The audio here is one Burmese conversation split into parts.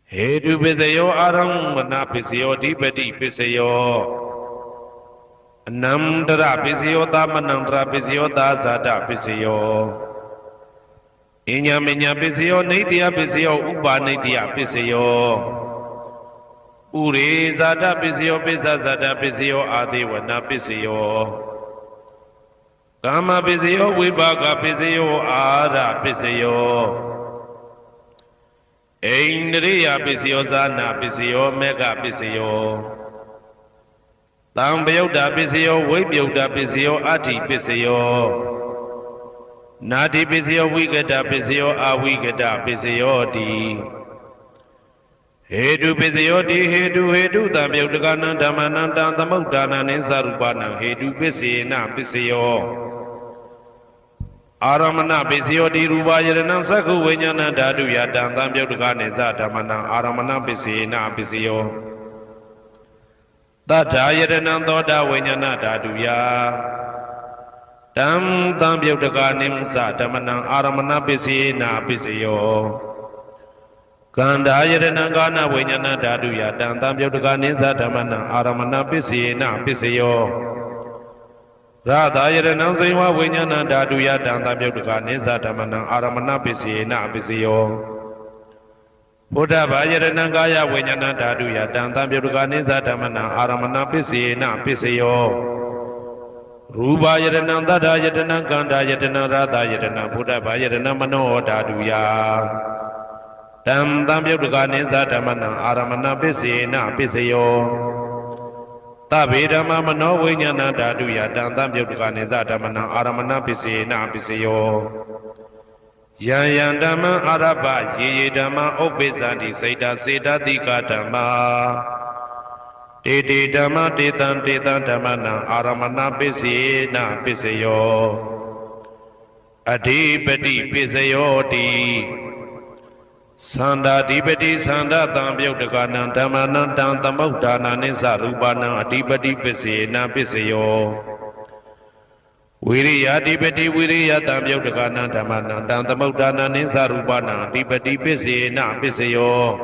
Hedu Pisayo Aramana Pisayo Dipati Pisayo Namdra Pisayo Tamanandra Pisayo Dazada Pisayo Inya Minya Pisayo Nidya Pisayo Uba Nidya Pisayo Ure Zada Pisayo Pisa Zada Pisayo Adiwana Pisayo Kama Pisayo Vibaga Pisayo Ara Pisayo Indriya Pisayo Zana Pisayo Mega Pisayo Tambyoda Pisayo Vibyoda Pisayo Ati Pisayo Nati Pisayo Vigada Pisayo Avigada Pisayo Di Hedu Pisayo Di Hedu Tambyoda Dhamananda Tamudana Ninsarupana Hedu Pisina Pisayo Aramana Pisayo Di Rubayana Saku Vinyana Dadu Yadam Tambyoda Neza Dhamana Aramana Pisina Pisayo Tata Yadana Toda Vinyana Dadu Ya Dam Tambyoda Nimsa Dhamana Aramana Pisina Pisayo Ganda Yadana Gana Vinyana Dadu Yadam Tambyoda Neza Dhamana Aramana Pisina Pisayo Radha Yadana Saiva Vinyana Dadu Yadam Tambyoda Neza Dhamana Aramana Pisina Pisayo Buddha Yadana Gaya Vinyana Dadu Yadam Tambyoda Neza Dhamana Aramana Pisina Pisayo Ruba Yadana Dada Yadana Ganda Yadana Radha Yadana Buddha Yadana Mano Dadu Ya Dam Tambyoda Neza Dhamana Aramana Pisina Pisayo Tabi Dhamma Mano Vinyana Dadu Yadam Tambyoda Neza Dhamana Aramana Pisina Pisayo Yan Dhamma Araba Ye Dhamma Obezandi Saita Seda Dika Dhamma Dede Dhamma Detan Dhamana Aramana Pisina Pisayo Adipati Pisayo Di Sanda Dipati Sanda Tambyoda Dhamana Tamudana Ninsarupana Adipati Pisina Pisayo Viriya Dipati Viriya Tambyoda Dhamana Tamudana Ninsarupana Adipati Pisina Pisayo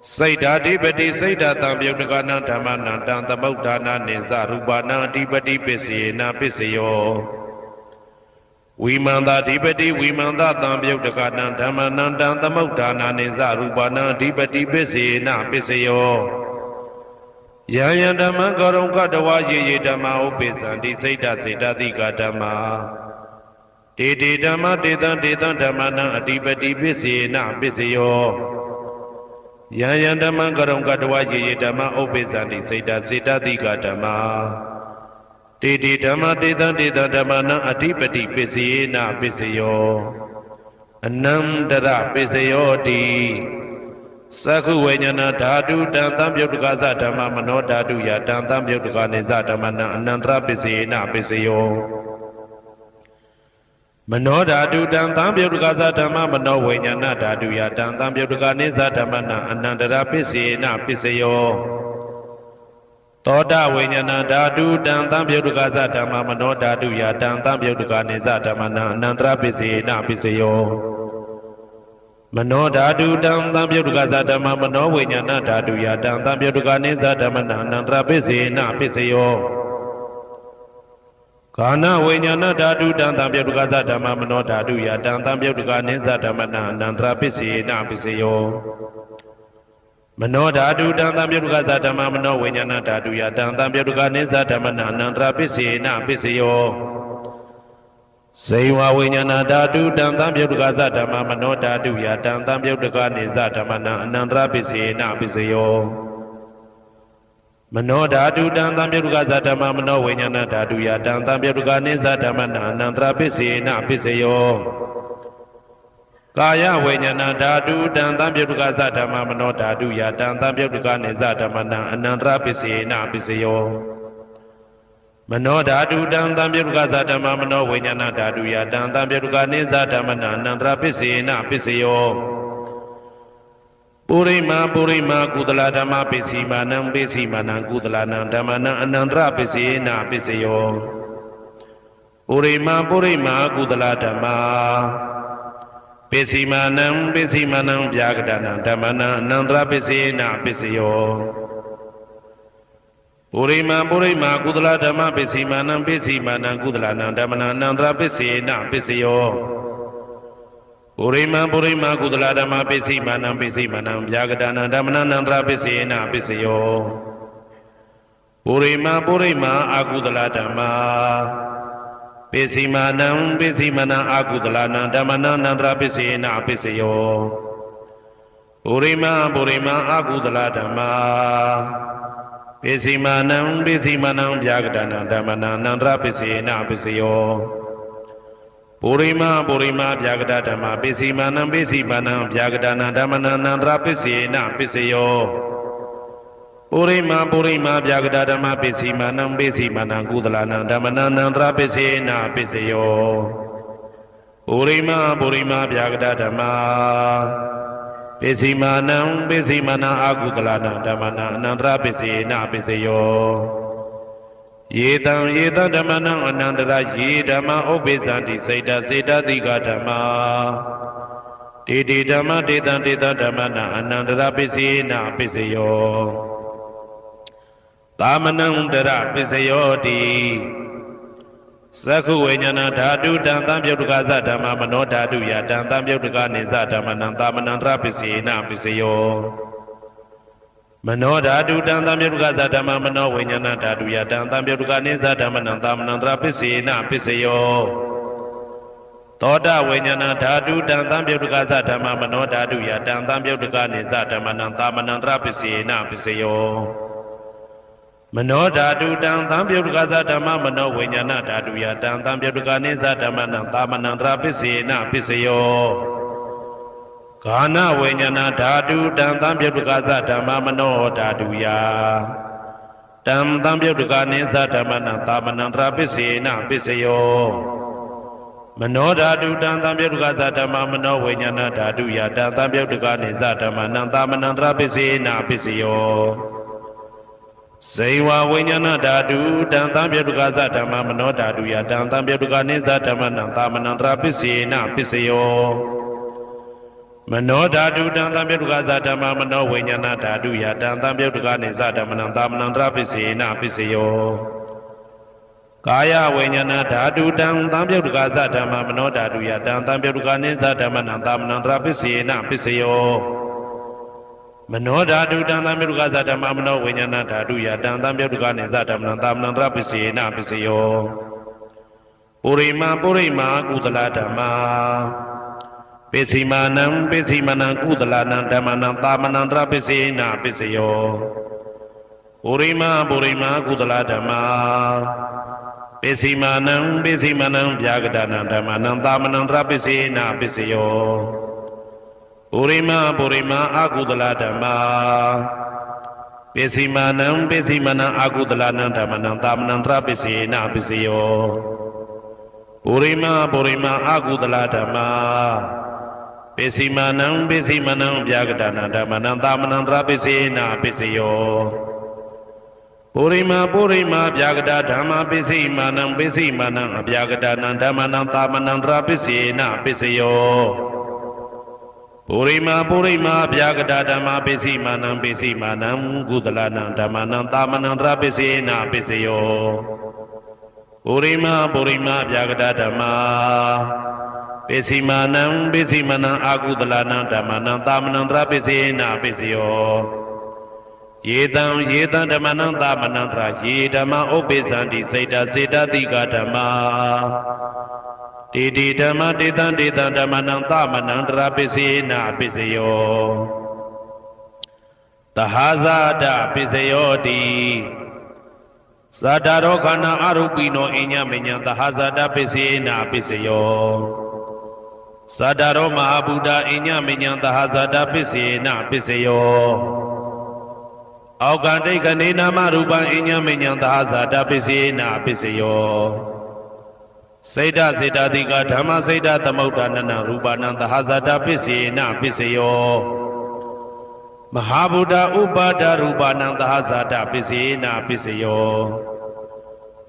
Saita Dipati Saita Tambyoda Dhamana Tamudana Ninsarupana Adipati Pisina Pisayo Vimanda Dipati Vimanda Tambyoda Dhamana Tamudana Ninsarupana Adipati Pisina Pisayo Yaya Dhamma Garonga Dawa Ye Dhamma Upezandi Saita Saita Dika Dhamma Dede Dhamma Dedan Dhamana Adipati Pisina Pisayo Yaya Dhamma Garonga Dawa Ye Dhamma Upezandi Saita Saita Dika Dhamma Dede Dhamma Dedan Dhamana Adipati Pisina Pisayo Anandara Pisayo Di Saku Vinyana Dadu Dan Tambyoda Dhamma Mano Dadu Yadam Tambyoda Neza Dhamana Anandra Pisina Pisayo Mano Dadu Dan Tambyoda Dhamma Mano Vinyana Dadu Yadam Tambyoda Neza Dhamana Anandra Pisina Pisayo Toda Vinyana Dadu Dan Tambyoda Dhamma Mano Dadu Yadam Tambyoda Neza Dhamana Anandra Pisina Pisayo Mano Dadu Dam Tambyoda Dhamma Mano Vinyana Dadu Yadam Tambyoda Neza Dhamana Anandra Pisina Pisayo Kana Vinyana Dadu Dan Tambyoda Dhamma Mano Dadu Yadam Tambyoda Neza Dhamana Anandra Pisina Pisayo Mano Dadu Dan Tambyoda Dhamma Mano Vinyana Dadu Yadam Tambyoda Neza Dhamana Anandra Pisina Pisayo Saiva Vinyana Dadu Dan Tambyoda Dhamma Mano Dadu Yadam Tambyoda Neza Dhamana Anandra Pisina Pisayo Mano Dadu Dan Tambyoda Dhamma Mano Vinyana Dadu Yadam Tambyoda Neza Dhamana Anandra Pisina Pisayo Kaya Vinyana Dadu Dan Tambyoda Dhamma Mano Dadu Yadam Tambyoda Neza Dhamana Anandra Pisina Pisayo Mano Dadu Dan Tambyoda Dhamma Mano Vinyana Dadu Yadam Tambyoda Neza Dhamana Anandra Pisina Pisayo Purima Kudala Dhamma Pisimanam Pisimanam Kudala Dhamana Anandra Pisina Pisayo Purima Kudala Dhamma ပိစီမာနံဗျာကတနံဓမ္မနံအနန္တရပစ္စေနပစ္စယောပုရိမာကုသလဓမ္မပိစီမာနံကုသလနံဓမ္မနံအနန္တရပစ္စေနပစ္စယောပုရိမာကုသလဓမ္မပိစီမာနံဗျာကတနံဓမ္မနံအနန္တရပစ္စေနပစ္စယောပုရိမာအကုသလဓမ္မပိစီမာနံအကုသလနံဓမ္မနံအနန္တရပစ္စေနပစ္စယောပုရိမာအကုသလဓမ္မပိစီမာနံဗျာကတနံဓမ္မနံအနန္တရပစ္စေနပစ္စယောပုရိမာဗျာကတဓမ္မပိစီမာနံဗျာကတနံဓမ္မနံအနန္တရပစ္စေနပစ္စယောပုရိမာဗျာကတဓမ္မပိစီမာနံကုသလနံဓမ္မနံအနန္တရပစ္စေနပစ္စယောပုရိမာဗျာကတဓမ္မပိစီမာနံအကုသလနံဓမ္မနံအနန္တရပစ္စေနပစ္စယောယေတံဓမ္မနံအနန္တရယေဓမ္မဥပ္ပိသန္တိစေတသိကဓမ္မာတေဓမ္မတေတံဓမ္မနံအနန္တရပစ္စေနပစ္စယောသာမနံတရပစ္စယောတိသက္ခုဝိညာဏဓာတုတံသံပြုတ်တကသဓမ္မမနောဓာတုယတံသံပြုတ်တကနေသဓမ္မနံသာမနံတရပစ္စေနပစ္စယောမနောဓာတုတံသံပြုတ်တကသဓမ္မမနောဝိညာဏဓာတုယတံသံပြုတ်တကနေသဓမ္မနံသာမနံတရပစ္စေနပစ္စယောသောတဝိညာဏဓာတုတံသံပြုတ်တကသဓမ္မမနောဓာတုယတံသံပြုတ်တကနေသဓမ္မနံသာမနံတရပစ္စေနပစ္စယောမနောဓာတုတံသံပြုတ်တကသဓမ္မမနောဝိညာဏဓာတုယတံသံပြုတ်တကနေသဓမ္မနံသာမနံတရပစ္စေနပစ္စယောဂာနဝိညာဏဓာတုတံသံပြုတ်တကသဓမ္မမနောဓာတုယတံသံပြုတ်တကနေသဓမ္မနံသာမနံတရပစ္စေနပစ္စယောမနောဓာတုတံသံပြုတ်တကသဓမ္မမနောဝိညာဏဓာတုယတံသံပြုတ်တကနေသဓမ္မနံသာမနံတရပစ္စေနပစ္စယောဇေဝဝိညာဏဓာတုတံသံပြုတ်တကသဓမ္မမနောဓာတုယတံသံပြုတ်တကနေသဓမ္မနံသာမနံတရပစ္စေနပစ္စယောမနောဓာတုတံသံပြုတ်တကသဓမ္မမနောဝိညာဏဓာတုယတံသံပြုတ်တကနေသဓမ္မနံသာမနံတရပစ္စေနပစ္စယောကာယဝိညာဏဓာတုတံသံပြုတ်တကသဓမ္မမနောဓာတုယတံသံပြုတ်တကနေသဓမ္မနံသာမနံတရပစ္စေနပစ္စယောမနောဓာတုတံသံပြုတ်တကသဓမ္မမနောဝိညာဏဓာတုယတံသံပြုတ်တကနေသဓမ္မနံသာမနံတရပစ္စေနပစ္စယောပုရိမာကုသလဓမ္မာပိစီမာနံကုသလနံဓမ္မနံသာမနံတရပစ္စေနပစ္စယောပုရိမာကုသလဓမ္မာပိစီမာနံဗျာကတနံဓမ္မနံသာမနံတရပစ္စေနပစ္စယောပုရိမာအကုသလဓမ္မာပိစီမာနံအကုသလနံဓမ္မနံသာမနံတရပစ္စေနပစ္စယောပုရိမာအကုသလဓမ္မာပိစီမာနံဗျာကတနံဓမ္မနံသာမနံတရပစ္စေနပစ္စယောပုရိမာဗျာကတဓမ္မပိစီမာနံအဗျာကတနံဓမ္မနံသာမနံတရပစ္စေနပစ္စယောပုရိမာဗျာကတဓမ္မပိစီမာနံကုသလနံဓမ္မနံသာမနံတရပစ္စေနပစ္စယောပုရိမာဗျာကတဓမ္မပိစီမာနံအကုသလနံဓမ္မနံသာမနံတရပစ္စေနပစ္စယောယေတံဓမ္မနံသာမနံတရယေဓမ္မဥပ္ပိသန္တိစေတသိကဓမ္မာတေဓမ္မတေတံဓမ္မနံသာမနံတရပစ္စေနပစ္စယောသဟာဇာတပစ္စယောတိသတ္တရောခန္ဓာအရူပိနောအညမညံသဟာဇာတပစ္စေနပစ္စယောသတ္တရောမဟာဗုဒ္ဓအညမညံသဟာဇာတပစ္စေနပစ္စယောအောက်ကတိတ်ကနေနာမရူပံအညမညံသဟာဇာတပစ္စေနပစ္စယောစေတသိကဓမ္မစေတသမုဋ္ဌာနနရူပနံသဟာဇာတပစ္စေနပစ္စယောမဟာဗုဒ္ဓဥပါဒရူပနံသဟာဇာတပစ္စေနပစ္စယော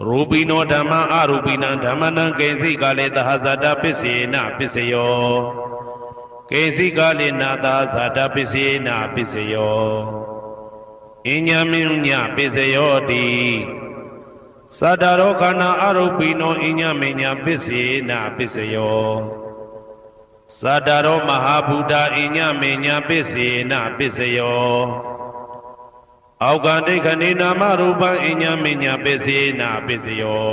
ရူပိနောဓမ္မအရူပိနံဓမ္မနံကိဉ္စိကလေသဟာဇာတပစ္စေနပစ္စယော ကိစီကာလိနာသာဇာတပစ္စယေနာပစ္စယောအညမင်းညပစ္စယောတိသတ္တရောခန္ဓာအရုပိနောအညမင်းညပစ္စယေနာပစ္စယောသတ္တရောမဟာဗုဒ္ဓအညမင်းညပစ္စယေနာပစ္စယောအောက်ကဒိဋ္ဌနေနာမရူပံအညမင်းညပစ္စယေနာပစ္စယော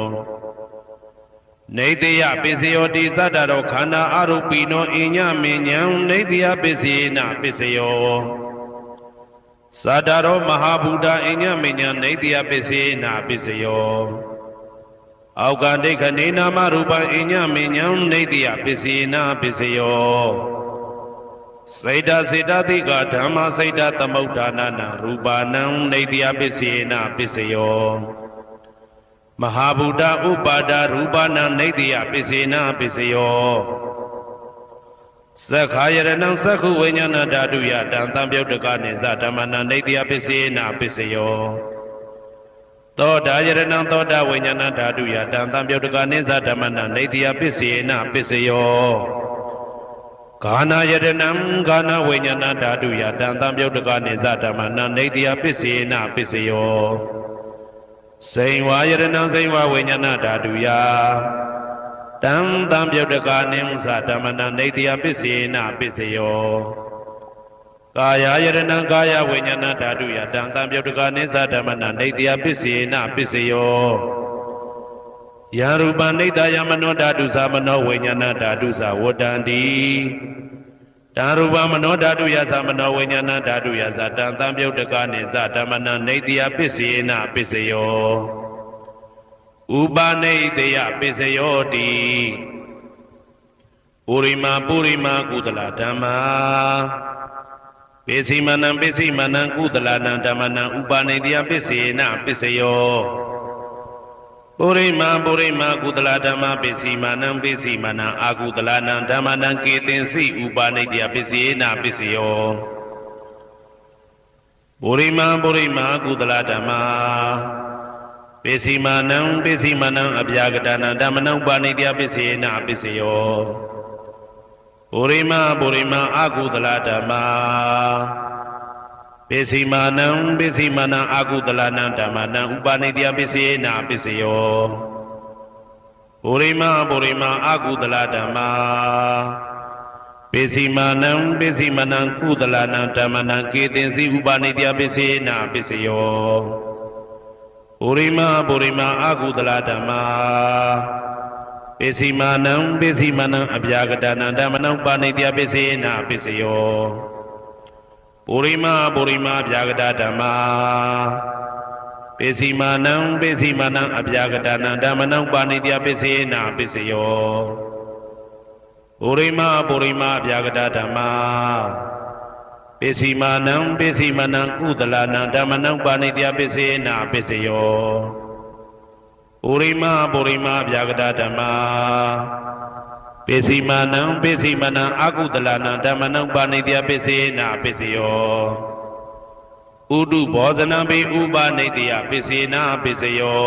နေတယပစ္စယောတိသတ္တရောခန္ဓာအရုပိနောအညမင်းညံနေတယပစ္စယေနာပစ္စယောသတ္တရောမဟာဗုဒ္ဓအညမညနေတယပစ္စေနာပစ္စယောအောက်ကဒိဋ္ဌနေနာမရူပံအညမညံနေတယပစ္စေနာပစ္စယောစေတစေတတိကဓမ္မစေတသမုဋ္ဌာနာနာရူပနံနေတယပစ္စေနာပစ္စယောမဟာဗုဒ္ဓဥပါဒရူပနံနေတယပစ္စေနာပစ္စယောသက္ခာယရဏံသက္ခုဝိညာဏဓာတုယတံတံပြုတ်တကနေသဓမ္မနာနေတယပစ္စေနာပစ္စယောသောတာယရဏံသောတာဝိညာဏဓာတုယတံတံပြုတ်တကနေသဓမ္မနာနေတယပစ္စေနာပစ္စယောဂာနာယရဏံဂာနာဝိညာဏဓာတုယတံတံပြုတ်တကနေသဓမ္မနာနေတယပစ္စေနာပစ္စယောစိန်ဝါယရဏံစိန်ဝါဝိညာဏဓာတုယတံတံပြုတ်တကာနိသဓမ္မနာနေတယပစ္စေနာပစ္စယောကာယယရဏံကာယဝိညာဏဓာတုယတံတံပြုတ်တကာနိသဓမ္မနာနေတယပစ္စေနာပစ္စယောယရူပနိတယမနောဓာတုသမနောဝိညာဏဓာတုသဝတ္တန္တိတံရူပမနောဓာတုယသမနောဝိညာဏဓာတုယသတံတံပြုတ်တကာနိသဓမ္မနာနေတယပစ္စေနာပစ္စယောဥပါနေတယပစ္စယောတိပုရိမာပုရိမာကုသလဓမ္မာပိစိမနံပိစိမနံကုသလနံဓမ္မနံဥပါနေတယပစ္စေနပစ္စယောပုရိမာပုရိမာကုသလဓမ္မာပိစိမနံပိစိမနံအာကုသလနံဓမ္မနံကေတင်စိဥပါနေတယပစ္စေနပစ္စယောပုရိမာပုရိမာကုသလဓမ္မာပိစိမာနံပိစိမာနံအဗျာကတနံဓမ္မနံပါဏိတယပစ္စေနပစ္စယောပုရိမာပုရိမာအာကုသလဓမ္မာပိစိမာနံပိစိမာနံအာကုသလနံဓမ္မနံဥပါဏိတယပစ္စေနပစ္စယောပုရိမာပုရိမာအာကုသလဓမ္မာပိစိမာနံပိစိမာနံကုသလနံဓမ္မနံကေတင်စီဥပါဏိတယပစ္စေနပစ္စယောပုရိမာပုရိမာအာကုသလဓမ္မာပိစိမာနံပိစိမာနံအဗျာကတနံဓမ္မနံပါဏိတယပစ္စေနပစ္စယောပုရိမာပုရိမာဗျာကတဓမ္မာပိစိမာနံပိစိမာနံအဗျာကတနံဓမ္မနံပါဏိတယပစ္စေနပစ္စယောပုရိမာပုရိမာဗျာကတဓမ္မာပိစိမာနံပိစိမာနံကုသလနံဓမ္မနံပါဏိတယပစ္စေနပစ္စယောပုရိမာပုရိမာဗျာကတဓမ္မာပိစိမာနံပိစိမာနံအာကုသလနံဓမ္မနံပါဏိတယပစ္စေနပစ္စယောဥဒုဘောဇနံပိဥပါနိတယပစ္စေနပစ္စယော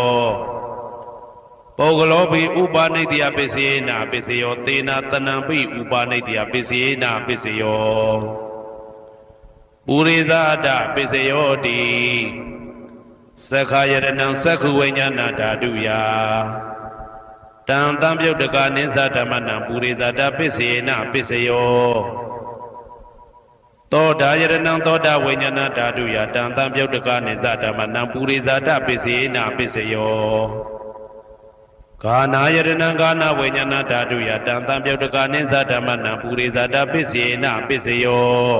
ပုဂ္ဂလောပိဥပါနိတယပစ္စေနပစ္စယောသေနတနံပိဥပါနိတယပစ္စေနပစ္စယောပုရိသဒပစ္စယောတိသက္ခာယရဏံသက္ခုဝိညာဏဓာတုယတံတံပြုတ်တကနိသဓမ္မနံပုရိသဒပစ္စေနပစ္စယောသောတာယရဏံသောတာဝိညာဏဓာတုယတံတံပြုတ်တကနိသဓမ္မနံပုရိသဒပစ္စေနပစ္စယောဂာနာယရဏံဂာနာဝိညာဏဓာတုယတံတံပြုတ်တကနိသဓမ္မနံပုရိသဒပစ္စေနပစ္စယော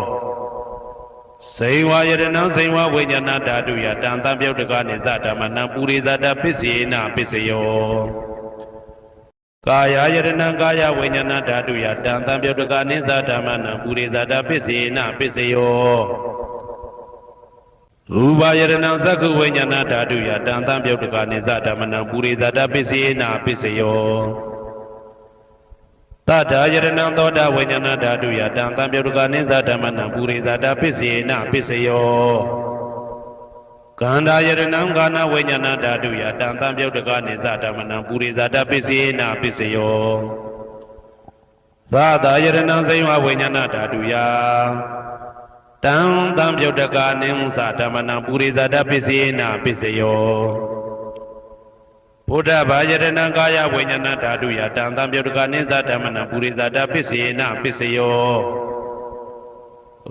စေဝါယရဏံစေဝါဝိညာဏဓာတုယတံတံပြုတ်တကနိသဓမ္မနံပုရိသဒပစ္စေနပစ္စယောကာယယရဏံကာယဝိညာဏဓာတုယတံတံပြုတ်တကနိသဓမ္မနံပုရိသဒပစ္စေနပစ္စယောရူပယရဏံသက္ခုဝိညာဏဓာတုယတံတံပြုတ်တကနိသဓမ္မနံပုရိသဒပစ္စေနပစ္စယောတတယရဏံသောတာဝိညာဏဓာတုယတံတံပြုတ်တကနိသဓမ္မနံပုရိသဒပစ္စေနပစ္စယောကန္တာယရဏံကာနဝိညာဏဓာတုယတံတံပြုတ်တကနိသဓမ္မနံပုရိသဒပစ္စေနပစ္စယော ရာသာယရဏံဇိဝဝိညာဏဓာတုယတံတံပြုတ်တကာနိသဓမ္မနံပုရိသတပစ္စေနပစ္စယောဘုဒ္ဓဘာယရဏံကာယဝိညာဏဓာတုယတံတံပြုတ်တကာနိသဓမ္မနံပုရိသတပစ္စေနပစ္စယော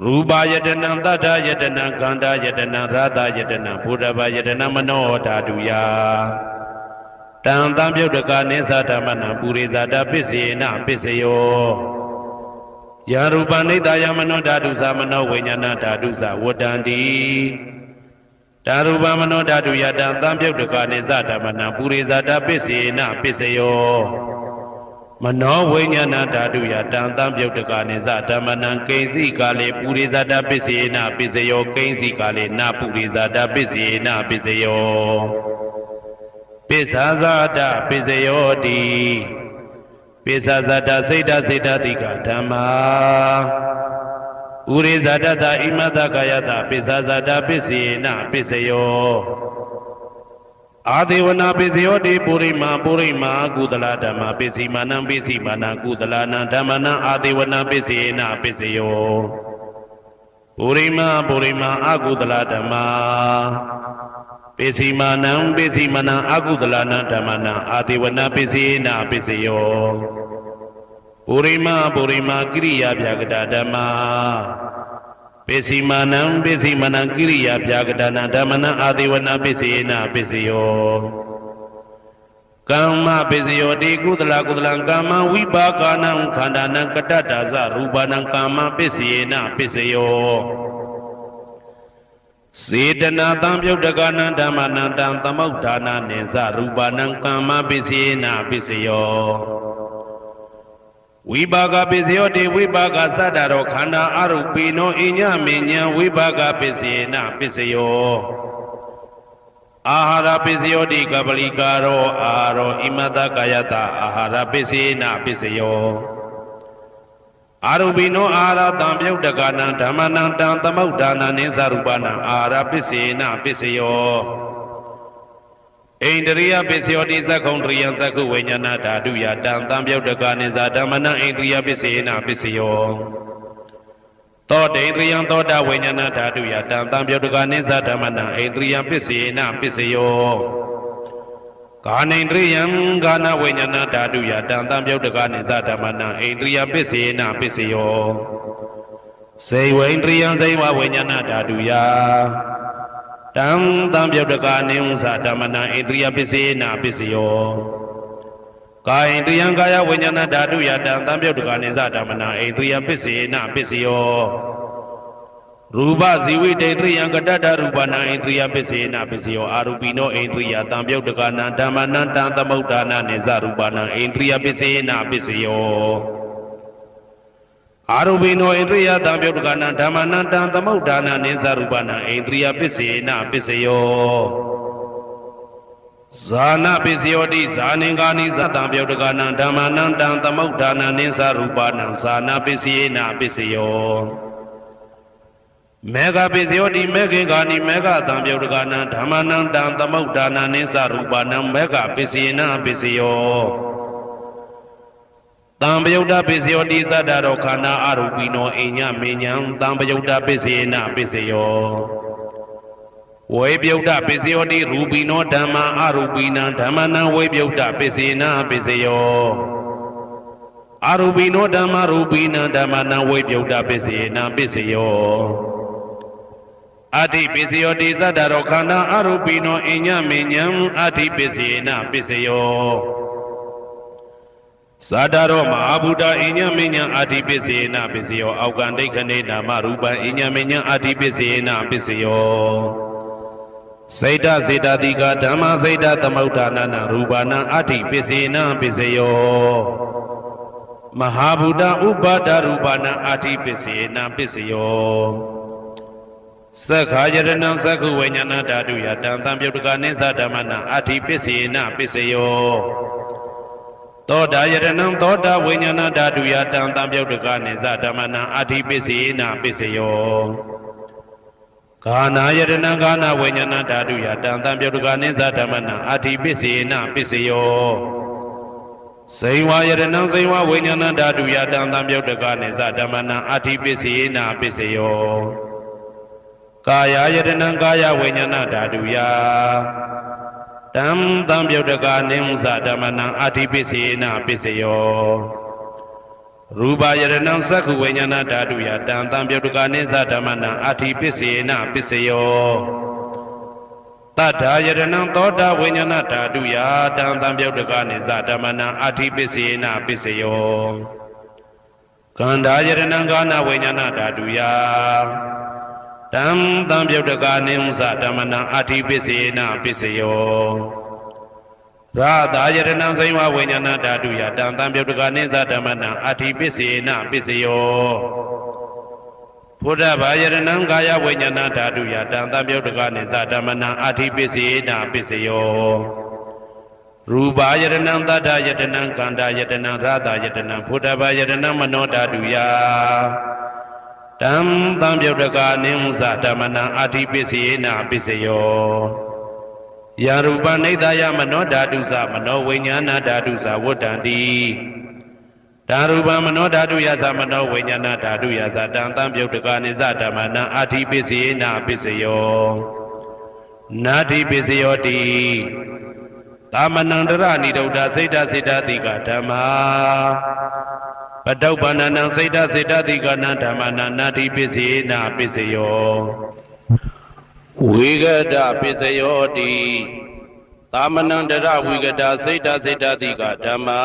ရူပယတနံတတ္ထယတနံခန္ဓာယတနံရာသယတနံဘုဒ္ဓဘာယတနံမနောဓာတုယတံတံပြုတ်တကာနိသဓမ္မနံပုရိသတပစ္စေနပစ္စယောယရူပနိတယမနောဓာတုသမနောဝိညာဏဓာတုသဝတ္တန္တိဓာရူပမနောဓာတုယတံတံပြုတ်တကာနိသဓမ္မနံပုရိသတပစ္စေနပစ္စယောမနောဝိညာဏဓာတုယတံတံပြုတ်တကာနိသဓမ္မနံကိဉ္စီကာလေပုရိသတပစ္စေနပစ္စယောကိဉ္စီကာလေနပုရိသတပစ္စေနပစ္စယောပိစ္ဆာဇာတပစ္စယောတိပိစ္ဆာဇာတစိတ်တစိတ်တတိကဓမ္မာဥရိဇာတတဣမတကာယတပိစ္ဆာဇာတပစ္စေနပစ္စယောအာဒေဝနာပစ္စယောတိပုရိမာပုရိမာကုသလဓမ္မာပစ္စည်းမာနံပစ္စည်းမာနံကုသလနံဓမ္မနံအာဒေဝနာပစ္စေနပစ္စယောပုရိမာပုရိမာအကုသလဓမ္မာပစ္စည်းမာနံပစ္စည်းမာနံအကုသလနံဓမ္မနံအာဒေဝနာပစ္စေနပစ္စယောပုရိမာပုရိမာကိရိယာဗျာကတဓမ္မာပစ္စည်းမာနံပစ္စည်းမာနံကိရိယာဗျာကတနာဓမ္မနံအာဒေဝနာပစ္စေနပစ္စယောကမ္မပစ္စယောတိကုသလကုသလံကာမဝိပါကနံခန္ဓာနံကတ္တဒါဇရူပနံကာမပစ္စေနပစ္စယောစေတနာတံပြုတ်တကနံဓမ္မနံတံသမုဋ္ဌာနာနိသရူပနံကာမပစ္စေနပစ္စယောဝိပါကပစ္စယောတိဝိပါကသတ္တရောခန္ဓာအရုပိနောအညမေညာဝိပါကပစ္စေနပစ္စယောအာဟာရပစ္စယောတိကပလိကာရောအာရောဣမတကာယတအာဟာရပစ္စေနပစ္စယောအာရုပိနောအာဟာရတံပြုတ်တကနံဓမ္မနံတံသမုဋ္ဌာနာနိသရူပနံအာဟာရပစ္စေနပစ္စယောဣန္ဒရိယပစ္စယောတိသက္ခုံတရိယသက္ခုဝိညာဏဓာတုယတံတံပြုတ်တကနိသဓမ္မနံဣန္ဒရိယပစ္စေနပစ္စယောသောတေန္ဒရိယသောတာဝိညာဏဓာတုယတံတံပြုတ်တကနိသဓမ္မနံဣန္ဒရိယပစ္စေနပစ္စယောကာနိန္ဒရိယံကာနဝိညာဏဓာတုယတံတံပြုတ်တကနိသဓမ္မနံဣန္ဒရိယပစ္စေနပစ္စယောစေဝိန္ဒရိယံဇိဝဝိညာဏဓာတုယတံတံပြုတ်တကာနိဥ္စဓမ္မနံဣန္ဒရိယပစ္စေနပစ္စယောကာယန္တယံကာယဝိညာဏဓာတုယတံတံပြုတ်တကာနိသဓမ္မနံဣန္ဒရိယပစ္စေနပစ္စယောရူပဇီဝိတေတရိယံကတ္တရူပနံဣန္ဒရိယပစ္စေနပစ္စယောအာရူပိနောဣန္ဒရိယတံပြုတ်တကာနံဓမ္မနံတံသမုဋ္ဌာနာနိသရူပနံဣန္ဒရိယပစ္စေနပစ္စယောအာရုပိနောဣန္ဒရိယတံပြုတ်တကနံဓမ္မနံတံသမုဋ္ဌာနာနိသရူပနံဣန္ဒရိယပစ္စေနပစ္စယောဇာနပစ္စယောတိဇာနင်္ဂာနိသတံပြုတ်တကနံဓမ္မနံတံသမုဋ္ဌာနာနိသရူပနံဇာနပစ္စေနပစ္စယောမေဃပစ္စယောတိမေခေဂာနိမေဃတံပြုတ်တကနံဓမ္မနံတံသမုဋ္ဌာနာနိသရူပနံမေဃပစ္စေနပစ္စယောတံပယုတ်တပစ္စယောတိသတ္တရောခန္ဓာအရူပိနောအိညမေညံတံပယုတ်တပစ္စေနပစ္စယောဝေပယုတ်တပစ္စယောတိရူပိနောဓမ္မာအရူပိနံဓမ္မနံဝေပယုတ်တပစ္စေနပစ္စယောအရူပိနောဓမ္မာရူပိနံဓမ္မနံဝေပယုတ်တပစ္စေနပစ္စယောအတိပစ္စယောတိသတ္တရောခန္ဓာအရူပိနောအိညမေညံအတိပစ္စေနပစ္စယောသာတရောမဟာဗုဒ္ဓအိညမေညံအာတိပစ္စေနပစ္စယောအောက်ကံဒိဋ္ဌနေနာမရူပံအိညမေညံအာတိပစ္စေနပစ္စယောစေတစေတတိကဓမ္မစေတသမုဋ္ဌာနာရူပနာအာတိပစ္စေနပစ္စယောမဟာဗုဒ္ဓဥပါဒရူပနာအာတိပစ္စေနပစ္စယောသက္ခာယရဏံသက္ခုဝိညာဏဓာတုယတံတံပြုတ်တကနိသဓမ္မနံအာတိပစ္စေနပစ္စယောသောတာယရဏံသောတာဝိညာဏဓာတုယတံတံပြုတ်တကနိသဓမ္မနံအာတိပစ္စေနပစ္စယောဂာနာယရဏံဂာနာဝိညာဏဓာတုယတံတံပြုတ်တကနိသဓမ္မနံအာတိပစ္စေနပစ္စယော စိန်ဝါယတနံစိန်ဝါဝိညာဏဓာတုယတံသံပြုတ်တကနေသဓမ္မနံအဋ္ဌိပစ္စယေနာပစ္စယောကာယယတနံကာယဝိညာဏဓာတုယတံသံပြုတ်တကနေသဓမ္မနံအဋ္ဌိပစ္စယေနာပစ္စယောရူပယတနံသက္ခုဝိညာဏဓာတုယတံသံပြုတ်တကနေသဓမ္မနံအဋ္ဌိပစ္စယေနာပစ္စယောတထာယတနံသောတာဝိညာဏဓာတုယတံသံပြုတ်တကနေသဓမ္မနံအဋ္ဌိပစ္စယေနာပစ္စယောကန္ဓာယတနံကာနဝိညာဏဓာတုယတံသံပြုတ်တကနေသဓမ္မနံအဋ္ဌိပစ္စယေနာပစ္စယောရာသာယတနံစိန်ဝဝိညာဏဓာတုယတံသံပြုတ်တကနေသဓမ္မနံအဋ္ဌိပစ္စယေနာပစ္စယောဘုဒ္ဓဘာယတနံကာယဝိညာဏဓာတုယတံသံပြုတ်တကနေသဓမ္မနံအဋ္ဌိပစ္စယေနာပစ္စယောရူပယတနံသတ္တယတနံကန္တာယတနံရာသာယတနံဘုဒ္ဓဘာယတနံမနောဓာတုယတံသံပြုတ်တကနေသဓမ္မနံအဋ္ဌိပစ္စယေနာပစ္စယောယာရူပနိဒာယမနောဓာတုသမနောဝိညာဏဓာတုသဝတ္တံတိဓာရူပမနောဓာတုယသမနောဝိညာဏဓာတုယသတံသံပြုတ်တကနေသဓမ္မနံအဋ္ဌိပစ္စယေနာပစ္စယောနာတိပစ္စယောတိသမနံတရဏိဒုဒ္ဓစိတ်တစိတ္တတိကဓမ္မာပတုပ္ပန္နံစိတ်တစိတ္တတိကနံဓမ္မနံနာတိပစ္စယေနာပစ္စယောဝိဂဒပစ္စယောတိသမနံတရဝိဂဒစိတ်တစိတ္တတိကဓမ္မာ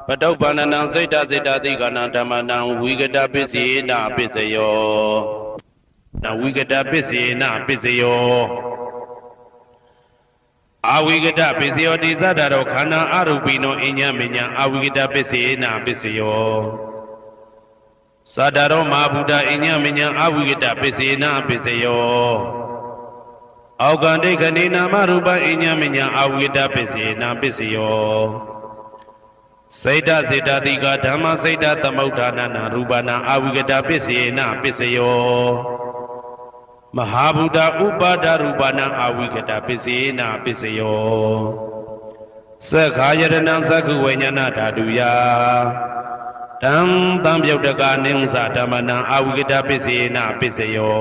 ပတုပ္ပန္နံစိတ်တစိတ္တတိကနံဓမ္မနံဝိဂဒပစ္စယေနာပစ္စယောနဝိဂဒပစ္စယေနာပစ္စယောအဝိဂဒပစ္စယောတိသတ္တရောခန္ဓာအရူပိနောအညမညအဝိဂဒပစ္စယေနာပစ္စယောသတ္တရောမဟာဗုဒ္ဓအညမညအဝိဂဒပစ္စယေနာပစ္စယောအောကန္တိခဏိနာမရူပအညမညအဝိဂဒပစ္စယေနာပစ္စယောစိတ်တစေတတိကဓမ္မစိတ်တသမုဋ္ဌာနာရူပနာအဝိဂဒပစ္စယေနာပစ္စယောမဟာဗုဒ္ဓဥပါဒရူပနာအဝိဂဒပစ္စယေနာပစ္စယောသက္ခာယတနံသက္ခုဝိညာဏဓာတုယတံသံပြုတ်တကနေသဓမ္မနံအဝိဂဒပစ္စယေနာပစ္စယော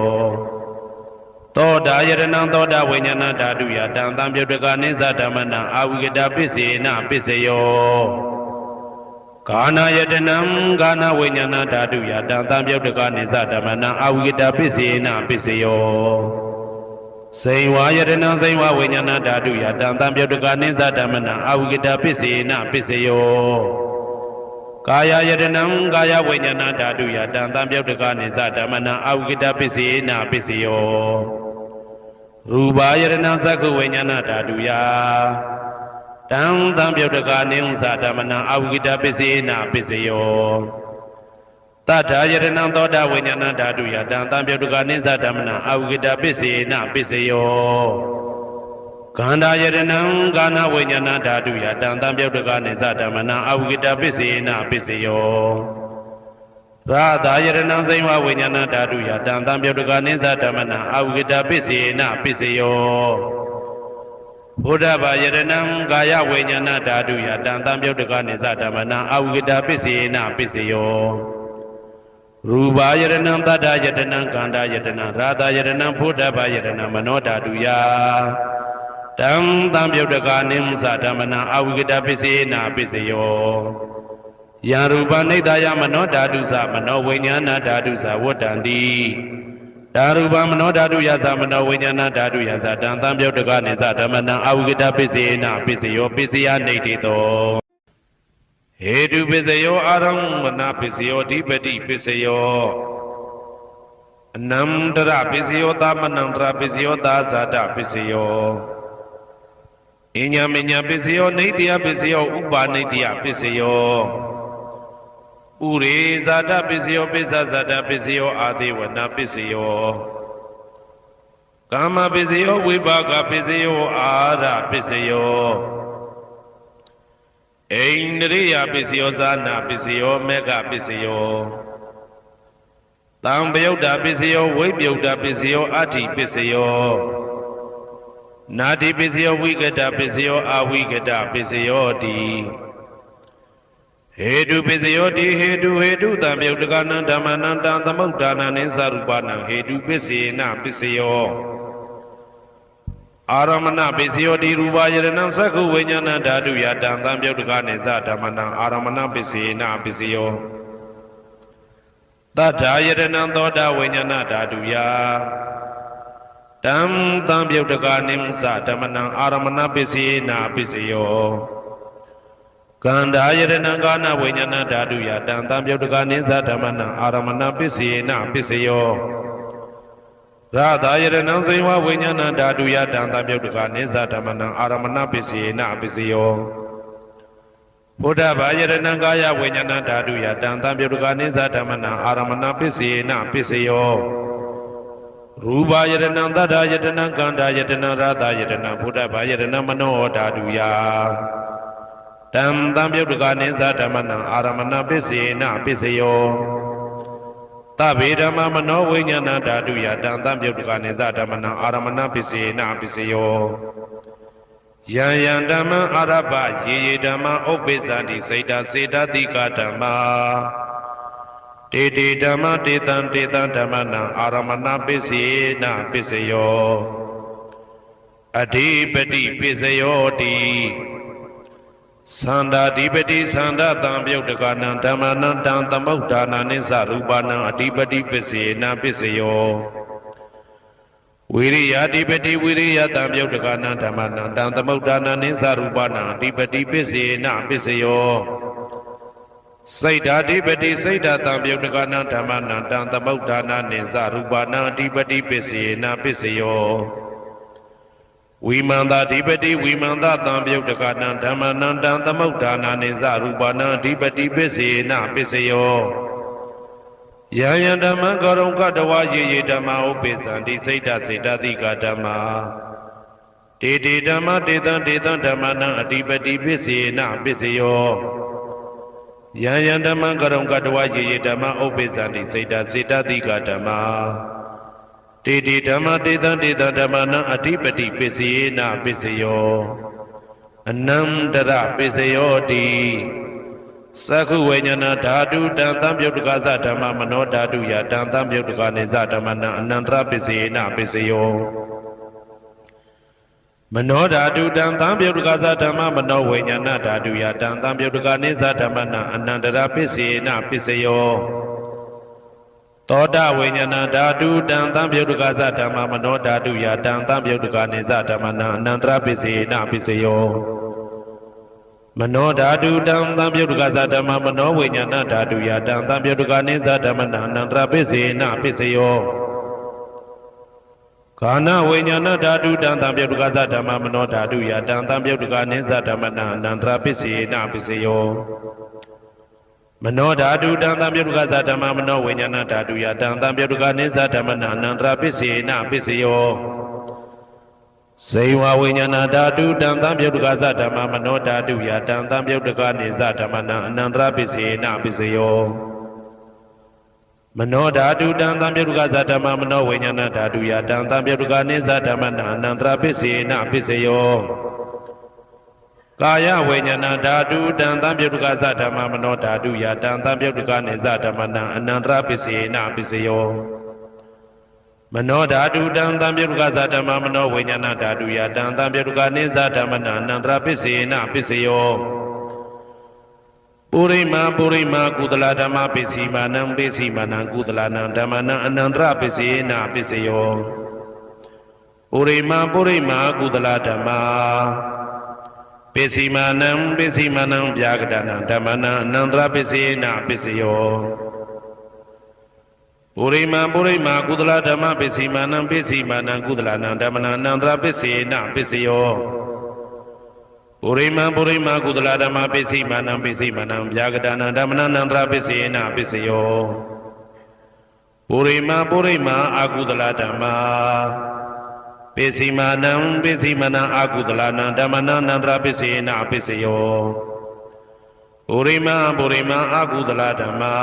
သောတာယတနံသောတာဝိညာဏဓာတုယတံသံပြုတ်တကနေသဓမ္မနံအဝိဂဒပစ္စယေနာပစ္စယောကာနာယတနံကာနဝိညာဏဓာတုယတံသံပြုတ်တကနေသဓမ္မနံအဝိဂဒပစ္စယေနာပစ္စယောစိန်ဝါယတနံစိန်ဝဝိညာဏဓာတုယတံသံပြုတ်တကနေသဓမ္မနံအဝိဂဒပစ္စယေနာပစ္စယောကာယယတနံကာယဝိညာဏဓာတုယတံသံပြုတ်တကနေသဓမ္မနံအဝိဂဒပစ္စယေနာပစ္စယောရူပယတနံသက္ခုဝိညာဏဓာတုယတံသံပြုတ်တကနေသဓမ္မနံအဝိဂဒပစ္စယေနာပစ္စယောတထာယတနံသောတာဝိညာဏဓာတုယတံသံပြုတ်တကနေသဓမ္မနံအဝိဂဒပစ္စယေနာပစ္စယောကန္ဓာယတနံကာနဝိညာဏဓာတုယတံသံပြုတ်တကနေသဓမ္မနံအဝိဂဒပစ္စယေနာပစ္စယောရာသာယတနံစိန်ဝဝိညာဏဓာတုယတံသံပြုတ်တကနေသဓမ္မနံအဝိဂဒပစ္စယေနာပစ္စယောဘုဒ္ဓဘာယတနံကာယဝိညာဏဓာတုယတံသံပြုတ်တကနေသဓမ္မနံအဝိဂဒပစ္စယေနာပစ္စယောရူပယတနံတတ္တယတနံကန္တာယတနံရာသာယတနံဘုဒ္ဓဘာယတနံမနောဓာတုယတံသံပြုတ်တကနေသဓမ္မနံအဝိဂဒပစ္စယေနာပစ္စယောယာရူပနိဒာယမနောဓာတုသမနောဝိညာဏဓာတုသဝတ္တံတိဓာရူပမနောဓာတုယသမနောဝိညာဏဓာတုယသတံသံပြုတ်တကနေသဓမ္မနံအဝိဂဒပစ္စယေနာပစ္စယောပစ္စယနေတိတောဟေတုပစ္စယောအာရမဏပစ္စယောဓိပတိပစ္စယောအနန္တရပစ္စယောသမနန္တရပစ္စယောသာဇာတပစ္စယောအညမညပစ္စယောနေတိယပစ္စယောဥပါနေတိယပစ္စယောဥရေဇာတပစ္စယောပစ္စဇာတပစ္စယောအာသေဝနာပစ္စယောကာမပစ္စယောဝိပါကပစ္စယောအာရပစ္စယောအိန္ဒရိယပစ္စယောဇာနာပစ္စယောမေဃပစ္စယောတံပယုတ်တာပစ္စယောဝိပယုတ်တာပစ္စယောအဋ္ဌိပစ္စယောနာတိပစ္စယောဝိကတပစ္စယောအဝိကတပစ္စယောတိ ဟေတုပစ္စယောတိဟေတုတံပြုတ်တကနံဓမ္မနံတံသမုဒ္ဒါနံနိသရူပနံဟေတုပစ္စေနပစ္စယောအာရမဏပစ္စယောတိရူပယရဏံသက္ခုဝိညာဏဓာတုယတံသံပြုတ်တကနိသဓမ္မနံအာရမဏပစ္စေနပစ္စယောသတ္ထာယရဏံသောတာဝိညာဏဓာတုယတံသံပြုတ်တကနိသဓမ္မနံအာရမဏပစ္စေနပစ္စယောကန္ဓာယရဏံကာနဝိညာဏဓာတုယတံသံပြုတ်တကနိသဓမ္မနံအာရမဏပစ္စေနပစ္စယောရသာယရဏံစေဝဝိညာဏဓာတုယတံသံပြုတ်တကနိသဓမ္မနံအာရမဏပစ္စေနပစ္စယောဘုဒ္ဓဘာယရဏံကာယဝိညာဏဓာတုယတံသံပြုတ်တကနိသဓမ္မနံအာရမဏပစ္စေနပစ္စယောရူပယရဏံသတ္ထာယတနံကန္ဓာယတနံရသာယတနံဘုဒ္ဓဘာယရဏံမနောဓာတုယတံသံပြုတ်တကနိသဓမ္မနံအာရမဏပစ္စေနပစ္စယောသဗ္ဗေဓမ္မမနောဝိညာဏဓာတုယတံသံပြုတ်တကနိသဓမ္မနံအာရမဏပစ္စေနပစ္စယောယံယံဓမ္မအာရပယေဓမ္မဥပ္ပိသတိစိတ်တစေတတိကဓမ္မာတေတေဓမ္မတေတံဓမ္မနံအာရမဏပစ္စေနပစ္စယောအဓိပတိပစ္စယောတိသန္တာဓိပတိသန္တာတံပြုတ်တကနံဓမ္မနံတံသမုဒ္ဒါနနိသရူပနံအဓိပတိပစ္စေနပစ္စယောဝိရိယဓိပတိဝိရိယတံပြုတ်တကနံဓမ္မနံတံသမုဒ္ဒါနနိသရူပနံအဓိပတိပစ္စေနပစ္စယောစိတ်ဓာဓိပတိစိတ်ဓာတံပြုတ်တကနံဓမ္မနံတံသမုဒ္ဒါနနိသရူပနံအဓိပတိပစ္စေနပစ္စယောဝိမန္တာဓိပတိဝိမန္တတံပြုတ်တကနံဓမ္မနံတံသမုဒ္ဒါနနိသရူပနံအဓိပတိပစ္စေနပစ္စယောယံယံဓမ္မကရုံကတဝယေဓမ္မဥပိသံတိစိတ်တစေတတိကဓမ္မာတေတေဓမ္မတေတံဓမ္မနံအဓိပတိပစ္စေနပစ္စယောယံယံဓမ္မကရုံကတဝယေဓမ္မဥပိသံတိစိတ်တစေတတိကဓမ္မာတေတေဓမ္မတေတံဓမ္မနံအဓိပတိပစ္စေနပစ္စယောအနန္တရပစ္စယောတိသက္ခုဝိညာဏဓာတုတံသံပြုတ်တကသဓမ္မမနောဓာတုယတံသံပြုတ်တကနိသဓမ္မနံအနန္တရပစ္စေနပစ္စယောမနောဓာတုတံသံပြုတ်တကသဓမ္မမနောဝိညာဏဓာတုယတံသံပြုတ်တကနိသဓမ္မနံအနန္တရပစ္စေနပစ္စယောသောတာဝိညာဏဓာတုတံသံပြုတ်တကသဓမ္မမနောဓာတုယတံသံပြုတ်တကနိသဓမ္မနံအနန္တရပစ္စေနပစ္စယောမနောဓာတုတံသံပြုတ်တကသဓမ္မမနောဝိညာဏဓာတုယတံသံပြုတ်တကနိသဓမ္မနံအနန္တရပစ္စေနပစ္စယောကာနဝိညာဏဓာတုတံသံပြုတ်တကသဓမ္မမနောဓာတုယတံသံပြုတ်တကနိသဓမ္မနံအနန္တရပစ္စေနပစ္စယောမနောဓာတုတံသံပြုတ်တကသဓမ္မမနောဝိညာဏဓာတုယတံသံပြုတ်တကနိသဓမ္မနံအနန္တရပစ္စေနပစ္စယောဇေဝဝိညာဏဓာတုတံသံပြုတ်တကသဓမ္မမနောဓာတုယတံသံပြုတ်တကနိသဓမ္မနံအနန္တရပစ္စေနပစ္စယောမနောဓာတုတံသံပြုတ်တကသဓမ္မမနောဝိညာဏဓာတုယတံသံပြုတ်တကနိသဓမ္မနံအနန္တရပစ္စေနပစ္စယောကာယဝိညာဏဓာတုတံသံပြုတ်တကသဓမ္မမနောဓာတုယတံသံပြုတ်တကနိသဓမ္မနံအနန္တရပစ္စေနပစ္စယောမနောဓာတုတံသံပြုတ်တကသဓမ္မမနောဝိညာဏဓာတုယတံသံပြုတ်တကနိသဓမ္မနံအနန္တရပစ္စေနပစ္စယောပုရိမာကုသလဓမ္မပစ္စည်းမာနံပစ္စည်းမာနံကုသလနံဓမ္မနံအနန္တရပစ္စေနပစ္စယောပုရိမာကုသလဓမ္မာပစ္စည်းမာနံဗျာကတနံဓမ္မနံအနန္တရပစ္စေနပစ္စယောပုရိမာကုသလဓမ္မပစ္စည်းမာနံကုသလနံဓမ္မနံအနန္တရပစ္စေနပစ္စယောပုရိမာကုသလဓမ္မပစ္စည်းမာနံဗျာကတနံဓမ္မနံအနန္တရပစ္စေနပစ္စယောပုရိမာအကုသလဓမ္မာပစ္စည်းမာနံအကုသလနံဓမ္မနံအနန္တရပစ္စေနပစ္စယောပုရိမာအကုသလဓမ္မာ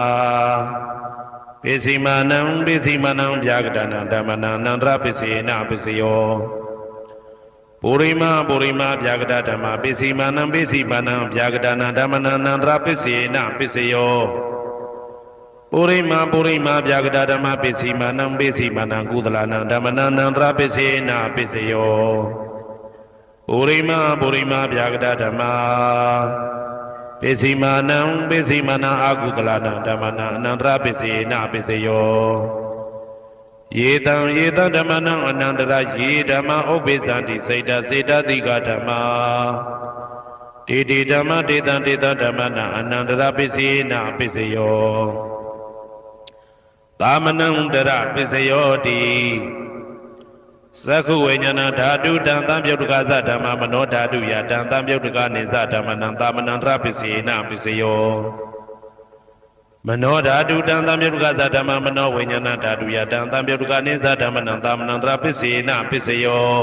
ပစ္စည်းမာနံဗျာကတနံဓမ္မနံအနန္တရပစ္စေနပစ္စယော ပုရိမဗျာကတဓမ္မပစ္စည်းမာနံဗျာကတနာဓမ္မနာနန္တရပစ္စေနပစ္စယောပုရိမဗျာကတဓမ္မပစ္စည်းမာနံကုသလနာဓမ္မနာနန္တရပစ္စေနပစ္စယောပုရိမဗျာကတဓမ္မပစ္စည်းမာနံအကုသလနာဓမ္မနာအနန္တရပစ္စေနပစ္စယောယေတံဓမ္မနံအနန္တရယေဓမ္မဥပ္ပိသန္တိစေတတိကဓမ္မာတေဓမ္မတေတံဓမ္မနံအနန္တရပစ္စေနပစ္စယောသာမနံတရပစ္စယောတိသက္ခုဝိညာဏဓာတုတံသံပြုတ်တကသဓမ္မမနောဓာတုယတံသံပြုတ်တကနေသဓမ္မနံသာမနံတရပစ္စေနပစ္စယောမနောဓာတုတံသံပြုတ်တကသဓမ္မမနောဝိညာဏဓာတုယတံသံပြုတ်တကနေသဓမ္မနံသာမနံတရပစ္စေနပစ္စယော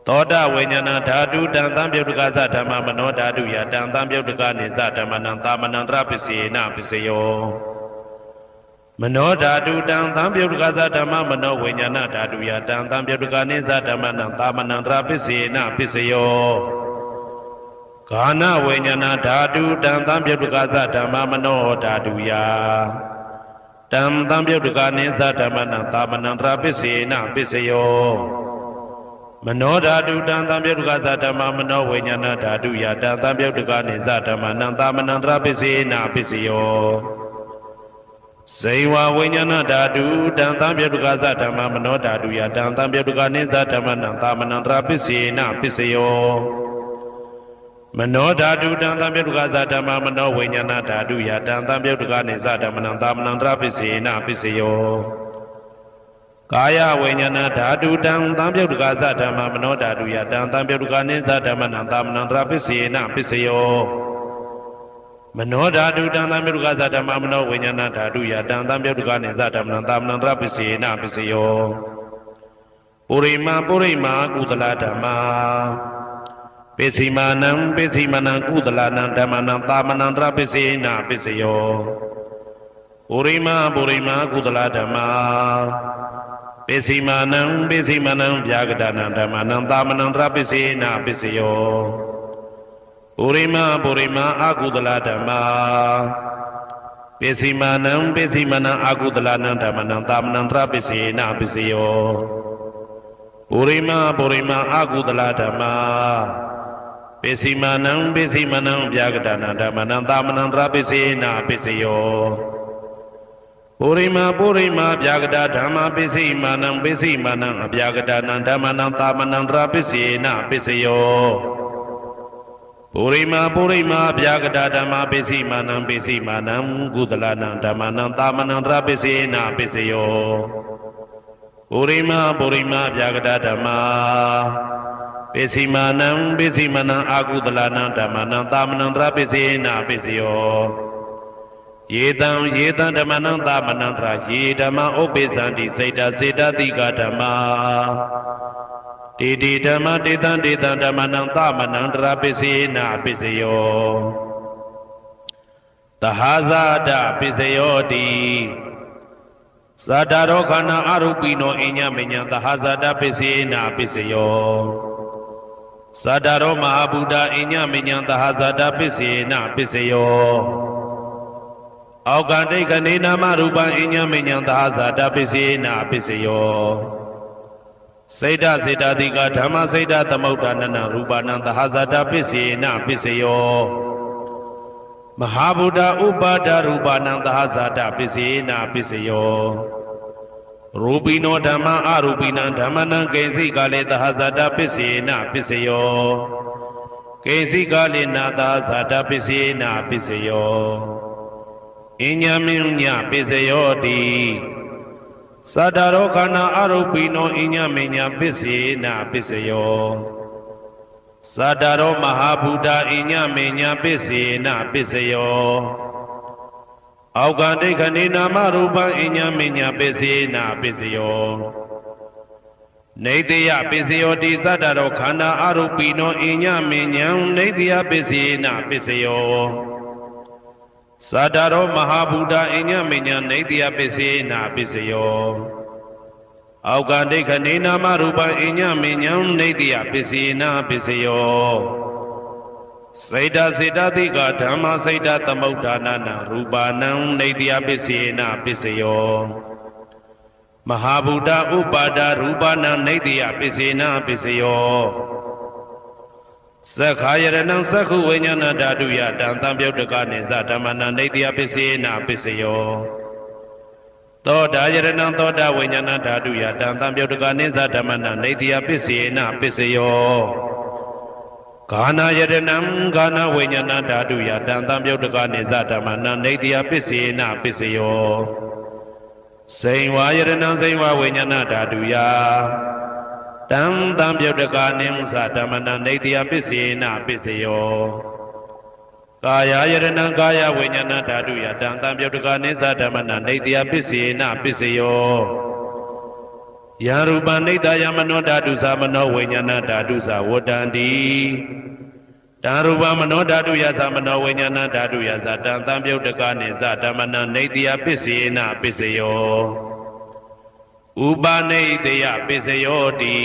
သောတဝိညာဏဓာတုတံသံပြုတ်တကသဓမ္မမနောဓာတုယတံသံပြုတ်တကနေသဓမ္မနံသာမနံတရပစ္စေနပစ္စယောမနောဓာတုတံသံပြုတ်တကသဓမ္မမနောဝိညာဏဓာတုယတံသံပြုတ်တကနေသဓမ္မနံသာမနံတရပစ္စေနပစ္စယောဂာနဝိညာဏဓာတုတံသံပြုတ်တကသဓမ္မမနောဓာတုယတံသံပြုတ်တကနေသဓမ္မနံသာမနံတရပစ္စေနပစ္စယောမနောဓာတုတံသံပြုတ်တကသဓမ္မမနောဝိညာဏဓာတုယတံသံပြုတ်တကနေသဓမ္မနံသာမနံတရပစ္စေနပစ္စယောဇေဝဝိညာဏဓာတုတံသံပြုတ်တကသဓမ္မမနောဓာတုယတံသံပြုတ်တကနေသဓမ္မနံသာမနံတရပစ္စေနပစ္စယောမနောဓာတုတံသံပြုတ်တကသဓမ္မမနောဝိညာဏဓာတုယတံသံပြုတ်တကနေသဓမ္မနံသာမနံတရပစ္စေနပစ္စယောကာယဝိညာဏဓာတုတံသံပြုတ်တကသဓမ္မမနောဓာတုယတံသံပြုတ်တကနေသဓမ္မနံသာမနံတရပစ္စေနပစ္စယောမနောဓာတုတံသံပြုတ်တကသဓမ္မမနောဝိညာဏဓာတုယတံသံပြုတ်တကနေသဓမ္မနံသာမနံတရပစ္စေနပစ္စယောပုရိမကုသလဓမ္မာပစ္စည်းမာနံကုသလနံဓမ္မနံသာမနံတရပစ္စေနပစ္စယောပုရိမကုသလဓမ္မာပစ္စည်းမာနံဗျာကတနံဓမ္မနံသာမနံတရပစ္စေနပစ္စယောပုရိမအကုသလဓမ္မာပစ္စည်းမာနံအကုသလနံဓမ္မနံသာမနံတရပစ္စေနပစ္စယောပုရိမအကုသလဓမ္မာပစ္စည်းမာနံဗျာကတနံဓမ္မနံသာမနံတရပစ္စေနပစ္စယောပုရိမဗျာကတဓမ္မပစ္စည်းမာနံအဗျာကတနံဓမ္မနံသာမနံတရပစ္စေနပစ္စယောပုရိမဗျာကတဓမ္မပစ္စည်းမာနံကုသလနံဓမ္မနံသာမနံတရပစ္စေနပစ္စယောပုရိမဗျာကတဓမ္မပစ္စည်းမာနံအကုသလနံဓမ္မနံသာမနံတရပစ္စေနပစ္စယောယေတံဓမ္မနံသာမနံတရယေဓမ္မဥပ္ပိသန္တိစေတတိကဓမ္မာတေဓမ္မတေတံဓမ္မနံသာမနံတရပစ္စေနပစ္စယောသဟာဇာတပစ္စယောတိသတ္တရောခန္ဓာအရူပိနောအညမညံသဟာဇာတပစ္စေနပစ္စယောသတ္တရောမဟာဗုဒ္ဓအညမညံသဟာဇာတပစ္စေနပစ္စယောအောက်ကတိတ်ကနေနာမရူပံအညမညံသဟာဇာတပစ္စေနပစ္စယောစေတတိကဓမ္မစေတသမုဋ္ဌာနနရူပနံသဟာဇာတပစ္စေနပစ္စယောမဟာဗုဒ္ဓဥပါဒရူပနံသဟာဇာတပစ္စေနပစ္စယောရူပိနောဓမ္မအရူပိနံဓမ္မနံကိဉ္စိကလေသဟာဇာတပစ္စေနပစ္စယောကိဉ္စိကလေနာသဟာဇာတပစ္စေနပစ္စယောအညမညပစ္စယောတိသတ္တရောခန္ဓာအရူပိနောအညမညပစ္စေနပစ္စယောသတ္တရောမဟာဗုဒ္ဓအညမညပစ္စေနပစ္စယောအောက်ကတိတ်ခဏိနာမရူပံအညမညပစ္စေနပစ္စယောနေတယပစ္စယောတိသတ္တရောခန္ဓာအရူပိနောအညမညံနေတယပစ္စေနပစ္စယောသတ္တရောမဟာဗုဒ္ဓအညမညံနေတယပစ္စေနပစ္စယော အောက်ကဒိဋ္ဌနေနာမရူပံအညမဉ္ဉံနေတိယပစ္စယေနပစ္စယောစေတစေတတိကဓမ္မစေတသမုဋ္ဌာနနာရူပနံနေတိယပစ္စယေနပစ္စယောမဟာဗုဒ္ဓဥပါဒရူပနံနေတိယပစ္စယေနပစ္စယောသက္ခာယရဏံသက္ခုဝိညာဏဓာတုယတံသံပြုတ်တကနေသဓမ္မနံနေတိယပစ္စယေနပစ္စယောသောတာယရဏံသောတာဝိညာဏဓာတုယတံသံပြုတ်တကနေသဓမ္မနံနေတိယပစ္စယေနပစ္စယောဂာနာယရဏံဂာနာဝိညာဏဓာတုယတံသံပြုတ်တကနေသဓမ္မနံနေတိယပစ္စယေနပစ္စယောစိန်ဝါယရဏံစိန်ဝါဝိညာဏဓာတုယတံသံပြုတ်တကနေသဓမ္မနံနေတိယပစ္စယေနပစ္စယောကာယယရဏံကာယဝိညာဏဓာတုယတံသံပြုတ်တကနေသဓမ္မနံနေတိယပစ္စယေနပစ္စယောယရူပနိတယမနောဓာတုသမနောဝိညာဏဓာတုသဝတ္တန္တိတံရူပမနောဓာတုယသမနောဝိညာဏဓာတုယသတံသံပြုတ်တကနေသဓမ္မနံနေတိယပစ္စယေနပစ္စယောဥပနိတယပစ္စယောတိ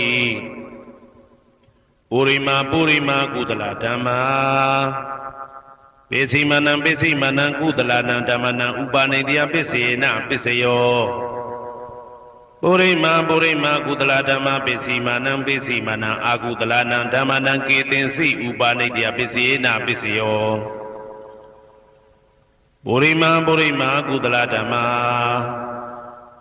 ပုရိမာပုရိမာကုသလဓမ္မာပိစိမနံပိစိမနံကုသလနံဓမ္မနံဥပနိတယပစ္စယေနပစ္စယောပုရိမာပုရိမာကုသလဓမ္မပိစိမနံပိစိမနံအာကုသလနံဓမ္မနံကေတင်စိဥပနိတယပစ္စယေနပစ္စယောပုရိမာပုရိမာကုသလဓမ္မာ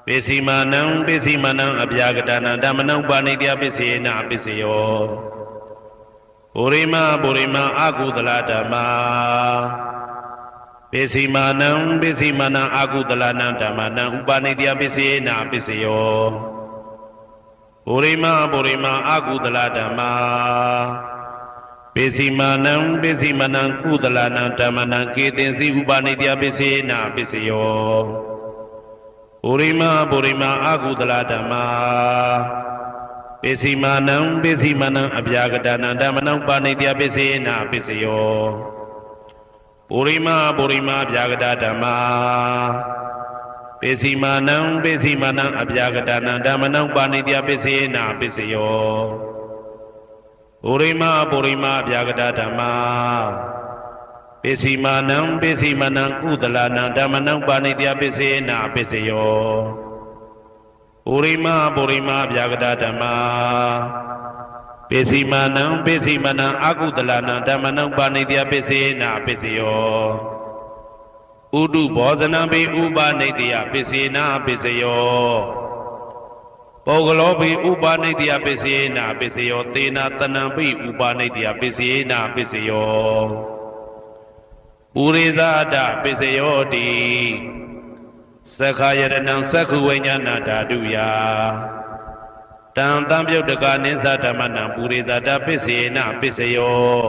ပိစိမနံပိစိမနံအဗျာကတနံဓမ္မနံဥပနိတယပစ္စယေနပစ္စယောပုရိမာပုရိမာအာကုသလဓမ္မာပိစိမနံပိစိမနံအာကုသလနံဓမ္မနံဥပနိတယပစ္စယေနပစ္စယောပုရိမာပုရိမာအာကုသလဓမ္မာပိစိမနံပိစိမနံကုသလနံဓမ္မနံကေတင်စီဥပနိတယပစ္စယေနပစ္စယောပုရိမာပုရိမာအာကုသလဓမ္မာပိစိမနံပိစိမနံအဗျာကတနံဓမ္မနံဥပနိတယပစ္စယေနပစ္စယောပုရိမာပုရိမာဗျာကတဓမ္မာပိစိမနံပိစိမနံအဗျာကတနံဓမ္မနံဥပနိတယပစ္စယေနပစ္စယောပုရိမာပုရိမာဗျာကတဓမ္မာပိစိမနံပိစိမနံကုသလနံဓမ္မနံဥပနိတယပစ္စယေနပစ္စယောပုရိမာပုရိမာဗျာကတဓမ္မာပိစိမနံပိစိမနံအာကုသလနံဓမ္မနံဥပနိတယပစ္စယေနပစ္စယောဥဒုဘောဇနံပိဥပနိတယပစ္စယေနပစ္စယောပုဂ္ဂလောပိဥပနိတယပစ္စယေနပစ္စယောသေနတနံပိဥပနိတယပစ္စယေနပစ္စယောပုရိသဒပစ္စယောတိသက္ခာယရဏံသက္ခုဝိညာဏဓာတုယတံသံပြုတ်တကနိသဓမ္မနံပုရိသဒပစ္စယေနပစ္စယော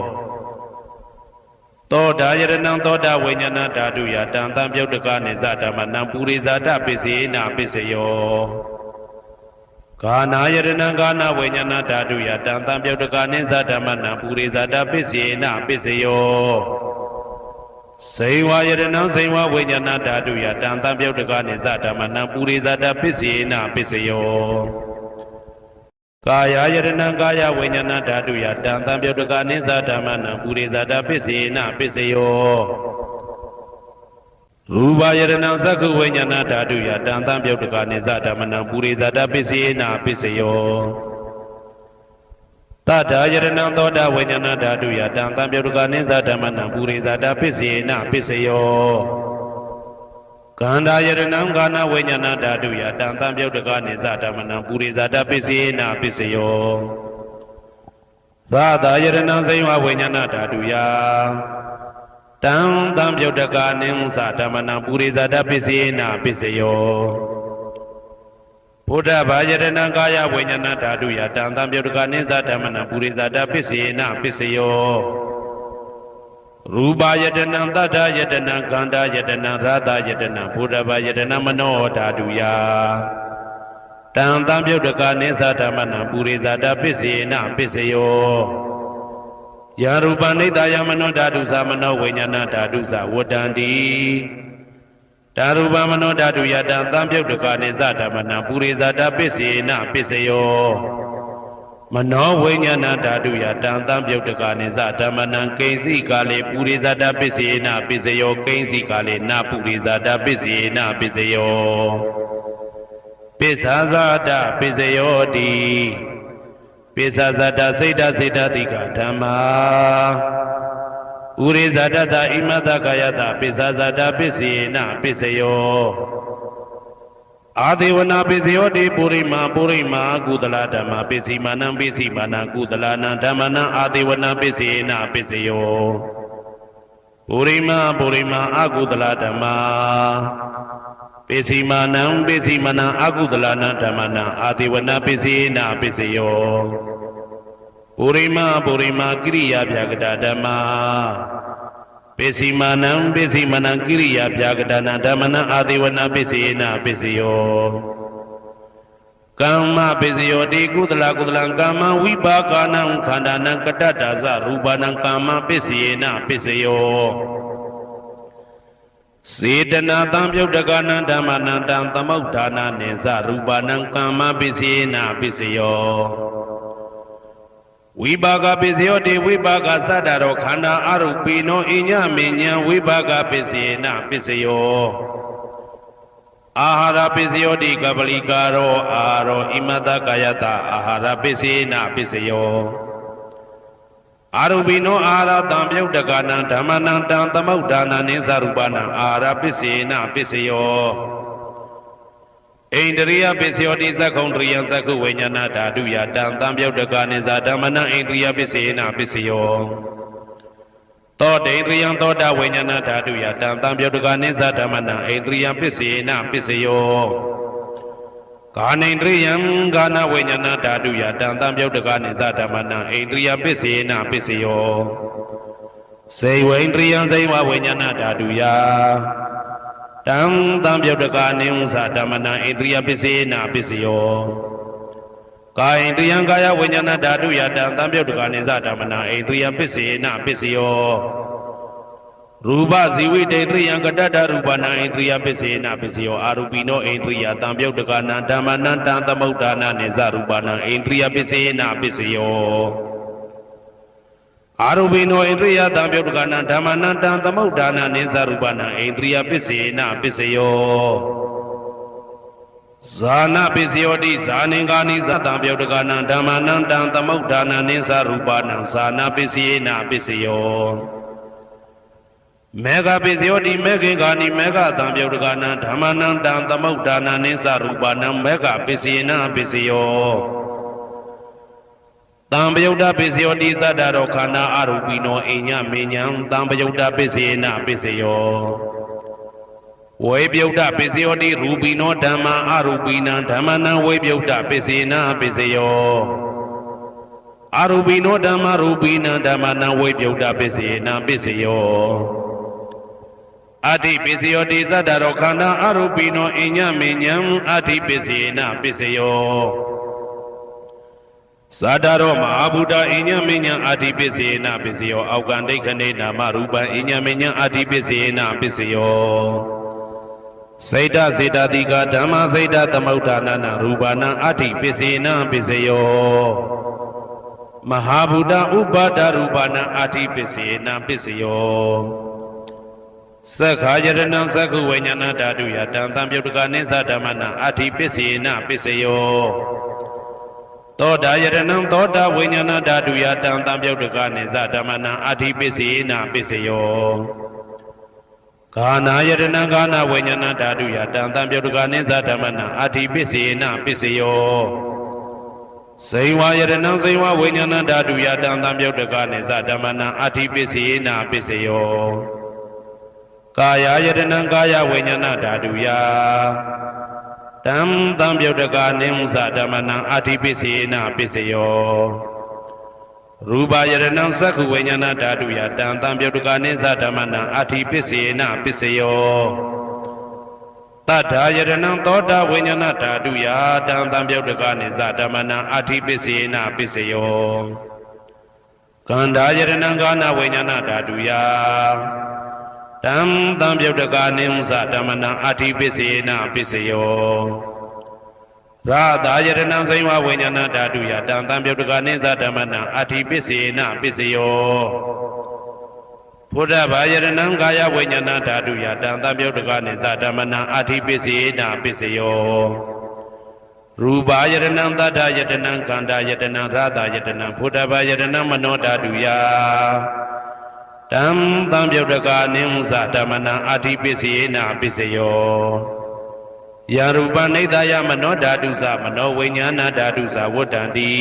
သောတာယရဏံသောတာဝိညာဏဓာတုယတံသံပြုတ်တကနိသဓမ္မနံပုရိသဒပစ္စယေနပစ္စယောဂာနာယရဏံဂာနာဝိညာဏဓာတုယတံသံပြုတ်တကနိသဓမ္မနံပုရိသဒပစ္စယေနပစ္စယောစေဝါယရဏံစေဝါဝိညာဏဓာတုယတံသံပြုတ်တကနိသဓမ္မနံပုရိသဒပစ္စယေနပစ္စယောကာယယရဏံကာယဝိညာဏဓာတုယတံသံပြုတ်တကနိသဓမ္မနံပုရိသဒပစ္စယေနပစ္စယောရူပယရဏံသက္ခုဝိညာဏဓာတုယတံသံပြုတ်တကနိသဓမ္မနံပုရိသဒပစ္စယေနပစ္စယောတထာယရဏံသောတာဝိညာဏဓာတုယတံသံပြုတ်တကနိသဓမ္မနံပုရိသဒပစ္စယေနပစ္စယောကန္တာယရဏံကာနဝိညာဏဓာတုယတံသံပြုတ်တကနိသဓမ္မနံပုရိသဒပစ္စယေနပစ္စယောရာသာယရဏံစိဝဝိညာဏဓာတုယတံသံပြုတ်တကနိသဓမ္မနံပုရိသဒပစ္စယေနပစ္စယောဘုဒ္ဓဘာယရဏံကာယဝိညာဏဓာတုယတံသံပြုတ်တကနိသဓမ္မနံပုရိသဒပစ္စယေနပစ္စယောရူပယတနံတတ္ထယတနံကန္တာယတနံရာသယတနံဘုဒ္ဓဘာယတနံမနောဓာတုယတံသံပြုတ်တကနိသဓမ္မနံပုရိသဒပစ္စယေနပစ္စယောယရူပနိတယမနောဓာတုသမနောဝိညာဏဓာတုသဝတ္တန္တိ တာရူပမနောဓာတုယတံသံပြုတ်တကနိသဓမ္မနံပုရိသတာပစ္စေနပစ္စယောမနောဝိညာဏဓာတုယတံသံပြုတ်တကနိသဓမ္မနံကိဉ္စီကာလေပုရိသတာပစ္စေနပစ္စယောကိဉ္စီကာလေနပုရိသတာပစ္စေနပစ္စယောပစ္ဆာဇာတပစ္စယောတိပိစ္ဆာဇတစိတ်တစိတ်တတိကဓမ္မာဥရိဇတတဣမတကာယတပိစ္ဆာဇတပစ္စေနပစ္စယောအာဒေဝနာပစ္စယောတိပုရိမာကုသလဓမ္မာပစ္စည်းမာနံပစ္စည်းမာနံကုသလနံဓမ္မနံအာဒေဝနာပစ္စေနပစ္စယောပုရိမာအကုသလဓမ္မာပစ္စည်းမာနံပစ္စည်းမာနံအကုသလနံဓမ္မနံအာဒေဝနာပစ္စေနပစ္စယောပုရိမာကိရိယာဗျာကတဓမ္မာပစ္စည်းမာနံကိရိယာဗျာကတနာဓမ္မနံအာဒေဝနာပစ္စေနပစ္စယောကမ္မပစ္စယောတိကုသလကမ္မဝိပါကနံခန္ဓာနံကတ္တဒါဇရူပနံကမ္မပစ္စေနပစ္စယောစေတနာတံပြုတ်တကနံဓမ္မနံတံသမုဋ္ဌာနာနိသရူပနံကမ္မပစ္စေနပစ္စယောဝိပါကပစ္စယောတိဝိပါကသတ္တရောခန္ဓာအရုပိနောအညမေညာဝိပါကပစ္စေနပစ္စယောအာဟာရပစ္စယောတိကပလိကာရောအာရောဣမတကာယတအာဟာရပစ္စေနပစ္စယောအာရုပိနောအာဟာရတံပြုတ်တကနံဓမ္မနံတံသမုဋ္ဌာနာနိသရူပနံအာဟာရပစ္စေနပစ္စယောဣန္ဒရိယပစ္စယောတိသက္ခုံတရိယသက္ခုဝိညာဏဓာတုယတံသံပြုတ်တကနိသဓမ္မနံဣန္ဒရိယပစ္စေနပစ္စယောသောတေန္ဒရိယသောတာဝိညာဏဓာတုယတံသံပြုတ်တကနိသဓမ္မနံဣန္ဒရိယပစ္စေနပစ္စယောကာနိန္ဒရိယံကာနဝိညာဏဓာတုယတံသံပြုတ်တကနိသဓမ္မနံဣန္ဒရိယပစ္စေနပစ္စယောစေဝိန္ဒရိယံစေဝဝိညာဏဓာတုယတံသံပြုတ်တကနိဥ္စဓမ္မနံဣန္ဒရိယပစ္စေနပစ္စယောကာယန္တယံကာယဝိညာဏဓာတုယတံသံပြုတ်တကနိသဓမ္မနံဣန္ဒရိယပစ္စေနပစ္စယောရူပဇီဝိတေတရိယံကတ္တရူပနံဣန္ဒရိယပစ္စေနပစ္စယောအာရူပိနောဣန္ဒရိယသံပြုတ်တကနံဓမ္မနံတံသမုဋ္ဌာနာနိသရူပနံဣန္ဒရိယပစ္စေနပစ္စယောအာရုပိနောဣန္ဒရိယသံပြုတ်တကနံဓမ္မနံတံသမုဋ္ဌာနာနိသရူပနံဣန္ဒရိယပစ္စေနပစ္စယောဇာနပစ္စယောတိဇာနင်္ဂာနိသတံပြုတ်တကနံဓမ္မနံတံသမုဋ္ဌာနာနိသရူပနံဇာနပစ္စယေနပစ္စယောမေဃပစ္စယောတိမေခေဂာနိမေဃတံပြုတ်တကနံဓမ္မနံတံသမုဋ္ဌာနာနိသရူပနံမေဃပစ္စယေနပစ္စယောတံပယုတ်တပစ္စယောတိသတ္တရောခန္ဓာအရူပိနောအိညမေညံတံပယုတ်တပစ္စယေနပစ္စယောဝေပယုတ်တပစ္စယောတိရူပိနောဓမ္မာအရူပိနံဓမ္မနံဝေပယုတ်တပစ္စေနပစ္စယောအရူပိနောဓမ္မာရူပိနံဓမ္မနံဝေပယုတ်တပစ္စေနပစ္စယောအဋ္ဌိပစ္စယောတိသတ္တရောခန္ဓာအရူပိနောအိညမေညံအဋ္ဌိပစ္စေနပစ္စယောသတ္တရောမဟာဗုဒ္ဓအိညမေညံအဋ္ဌိပစ္စေနပစ္စယောအောက်ကံဒိဋ္ဌနေနာမရူပံအိညမေညံအဋ္ဌိပစ္စေနပစ္စယောစေတစေတတိကဓမ္မစေတသမုဋ္ဌာနာရူပနံအဋ္ဌိပစ္စေနပစ္စယောမဟာဗုဒ္ဓဥပါဒရူပနံအဋ္ဌိပစ္စေနပစ္စယောသက္ခာယရဏံသက္ခုဝိညာဏဓာတုယတံသံပြုတ်တကနိသဓမ္မနံအဋ္ဌိပစ္စေနပစ္စယောသောတာယရဏံသောတာဝိညာဏဓာတုယတံသံပြုတ်တကနိသဓမ္မနံအဋ္ဌိပစ္စေနပစ္စယောကာနာယတနာကာနာဝိညာဏဓာတုယတံသံပြုတ်တကနိသဓမ္မနံအဋ္ဌိပစ္စေနပစ္စယောဇိဝယတနံဇိဝဝိညာဏဓာတုယတံသံပြုတ်တကနိသဓမ္မနံအဋ္ဌိပစ္စေနပစ္စယောကာယယတနံကာယဝိညာဏဓာတုယတံသံပြုတ်တကနိသဓမ္မနံအဋ္ဌိပစ္စေနပစ္စယောရူပယရဏံသက္ခုဝိညာဏဓာတုယတံသံပြုတ်တကနိသဓမ္မနံအဋ္ဌိပစ္စေနပစ္စယောတတ္ထာယရဏံသောတာဝိညာဏဓာတုယတံသံပြုတ်တကနိသဓမ္မနံအဋ္ဌိပစ္စေနပစ္စယောကန္ဓာယရဏံကာနဝိညာဏဓာတုယ တံသံပြုတ်တကာနိမသဓမ္မနံအာတိပစ္စေနပစ္စယောရာသာယတနံစိမ္ဝဝိညာဏဓာတုယတံသံပြုတ်တကာနိသဓမ္မနံအာတိပစ္စေနပစ္စယောဘုဒ္ဓဘာယတနံကာယဝိညာဏဓာတုယတံသံပြုတ်တကာနိသဓမ္မနံအာတိပစ္စေနပစ္စယောရူပါယတနံသတ္တယတနံကန္တာယတနံရာသာယတနံဘုဒ္ဓဘာယတနံမနောဓာတုယတံသံပြုတ်တကာနိသဓမ္မနံအာတိပစ္စေနပစ္စယောယာရူပနိဒာယမနောဓာတုသမနောဝိညာဏဓာတုသဝတ္တံတိ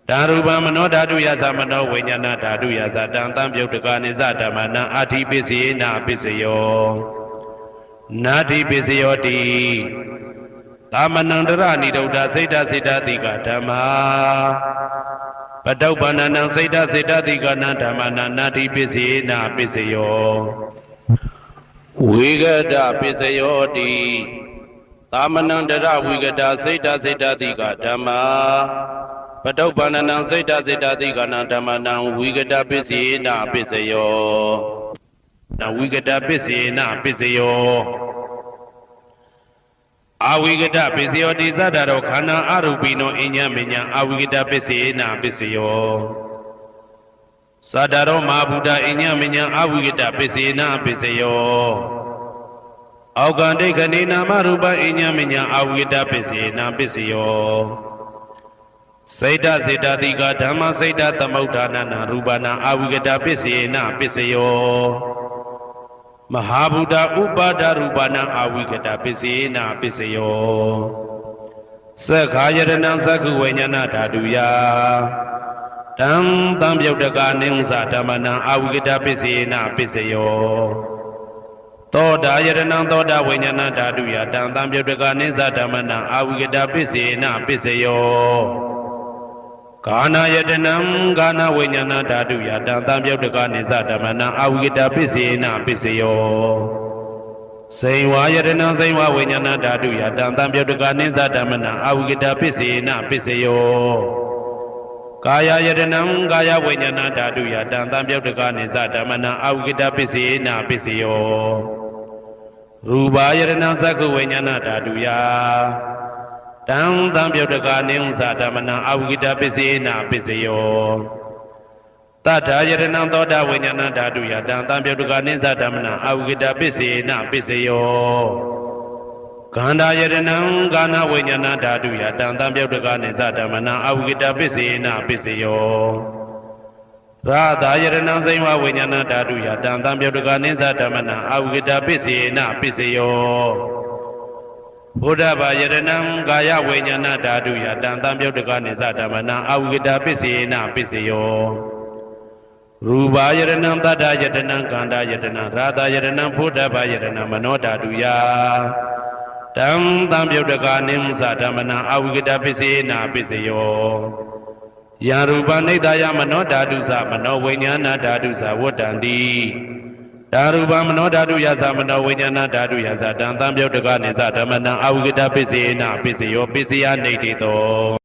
ဓာရူပမနောဓာတုယသမနောဝိညာဏဓာတုယသတံသံပြုတ်တကာနိသဓမ္မနံအာတိပစ္စေနပစ္စယောနာတိပစ္စယောတိသမနန္တရဏိဒုဒ္ဓစိတ်တစိတ္တတိကဓမ္မာပတုပ္ပန္နံစိတ်တစိတ္တတိကနံဓမ္မနံနာတိပစ္စေနပစ္စယောဝိဂဒပစ္စယောတိသမနန္တရဝိဂဒစိတ်တစိတ္တတိကဓမ္မာပတုပ္ပန္နံစိတ်တစိတ္တတိကနံဓမ္မနံဝိဂဒပစ္စေနပစ္စယောနဝိဂဒပစ္စေနပစ္စယောအဝိဂဒပစ္စယောတိသတ္တရောခန္ဓာအရူပိနောအညမညအဝိဂဒပစ္စေနပစ္စယောသတ္တရောမဟာဗုဒ္ဓအညမညအဝိဂဒပစ္စေနပစ္စယောအောက်ကံဒိဋ္ဌနေနာမရူပအညမညအဝိဂဒပစ္စေနပစ္စယောစိတ်တစေတတိကဓမ္မစိတ်တသမုဋ္ဌာနနာရူပနာအဝိဂဒပစ္စေနပစ္စယောမဟာဗုဒ္ဓဥပါဒရူပနာအဝိကတပစ္စေနပစ္စယောသက္ခာယတနံသက္ခုဝိညာဏဓာတုယတံသံပြုတ်တကာနိသဓမ္မနံအဝိကတပစ္စေနပစ္စယောသောတာယတနံသောတာဝိညာဏဓာတုယတံသံပြုတ်တကာနိသဓမ္မနံအဝိကတပစ္စေနပစ္စယောကာနာယတနံကာနာဝိညာဏဓာတုယတံသံပြုတ်တကာနိသဓမ္မနံအဝိကတပစ္စေနပစ္စယောစိံဝါယတနံစိံဝဝိညာဏဓာတုယတံသံပြုတ်တကာနိသဓမ္မနံအဝိကတပစ္စေနပစ္စယောကာယယတနံကာယဝိညာဏဓာတုယတံသံပြုတ်တကာနိသဓမ္မနံအဝိကတပစ္စေနပစ္စယောရူပါယတနံသက္ခဝိညာဏဓာတုယတံသံပြုတ်တကာနိသဓမ္မနံအဝိကတပစ္စေနပစ္စယောတထာယတနံသောတာဝိညာဏဓာတုယတံသံပြုတ်တကာနိသဓမ္မနံအဝိကတပစ္စေနပစ္စယောခန္ဓာယတနံကာနဝိညာဏဓာတုယတံသံပြုတ်တကာနိသဓမ္မနံအဝိကတပစ္စေနပစ္စယောရာသာယတနံစိမ္ဝဝိညာဏဓာတုယတံသံပြုတ်တကာနိသဓမ္မနံအဝိကတပစ္စေနပစ္စယောဘုဒ္ဓဘာယတနံကာယဝိညာဏဓာတုယတံသံပြုတ်တကာနိသဓမ္မနံအဝိကတပစ္စေနပစ္စယောရူပါယတနံတတ္တယတနံကန္တာယတနံရာသာယတနံဘုဒ္ဓဘာယတနံမနောဓာတုယတံသံပြုတ်တကာနိသဓမ္မနံအဝိကတပစ္စေနပစ္စယောယာရူပနိဒာယမနောဓာတုသမနောဝိညာဏဓာတုသဝတ္တံတိဓာရူပမနောဓာတုယသမနောဝိညာဏဓာတုယသတံသံပြုတ်တကာနိသဓမ္မနံအဝိကတပစ္စေနပစ္စယောပစ္စယနေတိတော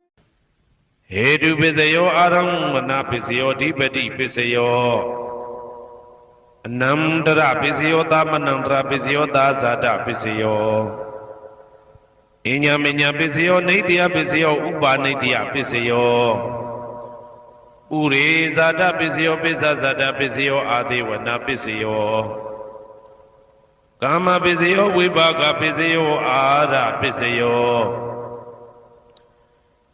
ဟေတုပစ္စယောအာရမဏပစ္စယောဓိပတိပစ္စယောအနန္တရပစ္စယောသမနန္တရပစ္စယောသာဇာတပစ္စယောအညမညပစ္စယောနေတိယပစ္စယောဥပါနေတိယပစ္စယောဥရေဇာတပစ္စယောပစ္စဇာတပစ္စယောအာသေဝနာပစ္စယောကာမပစ္စယောဝိပါကပစ္စယောအာရပစ္စယော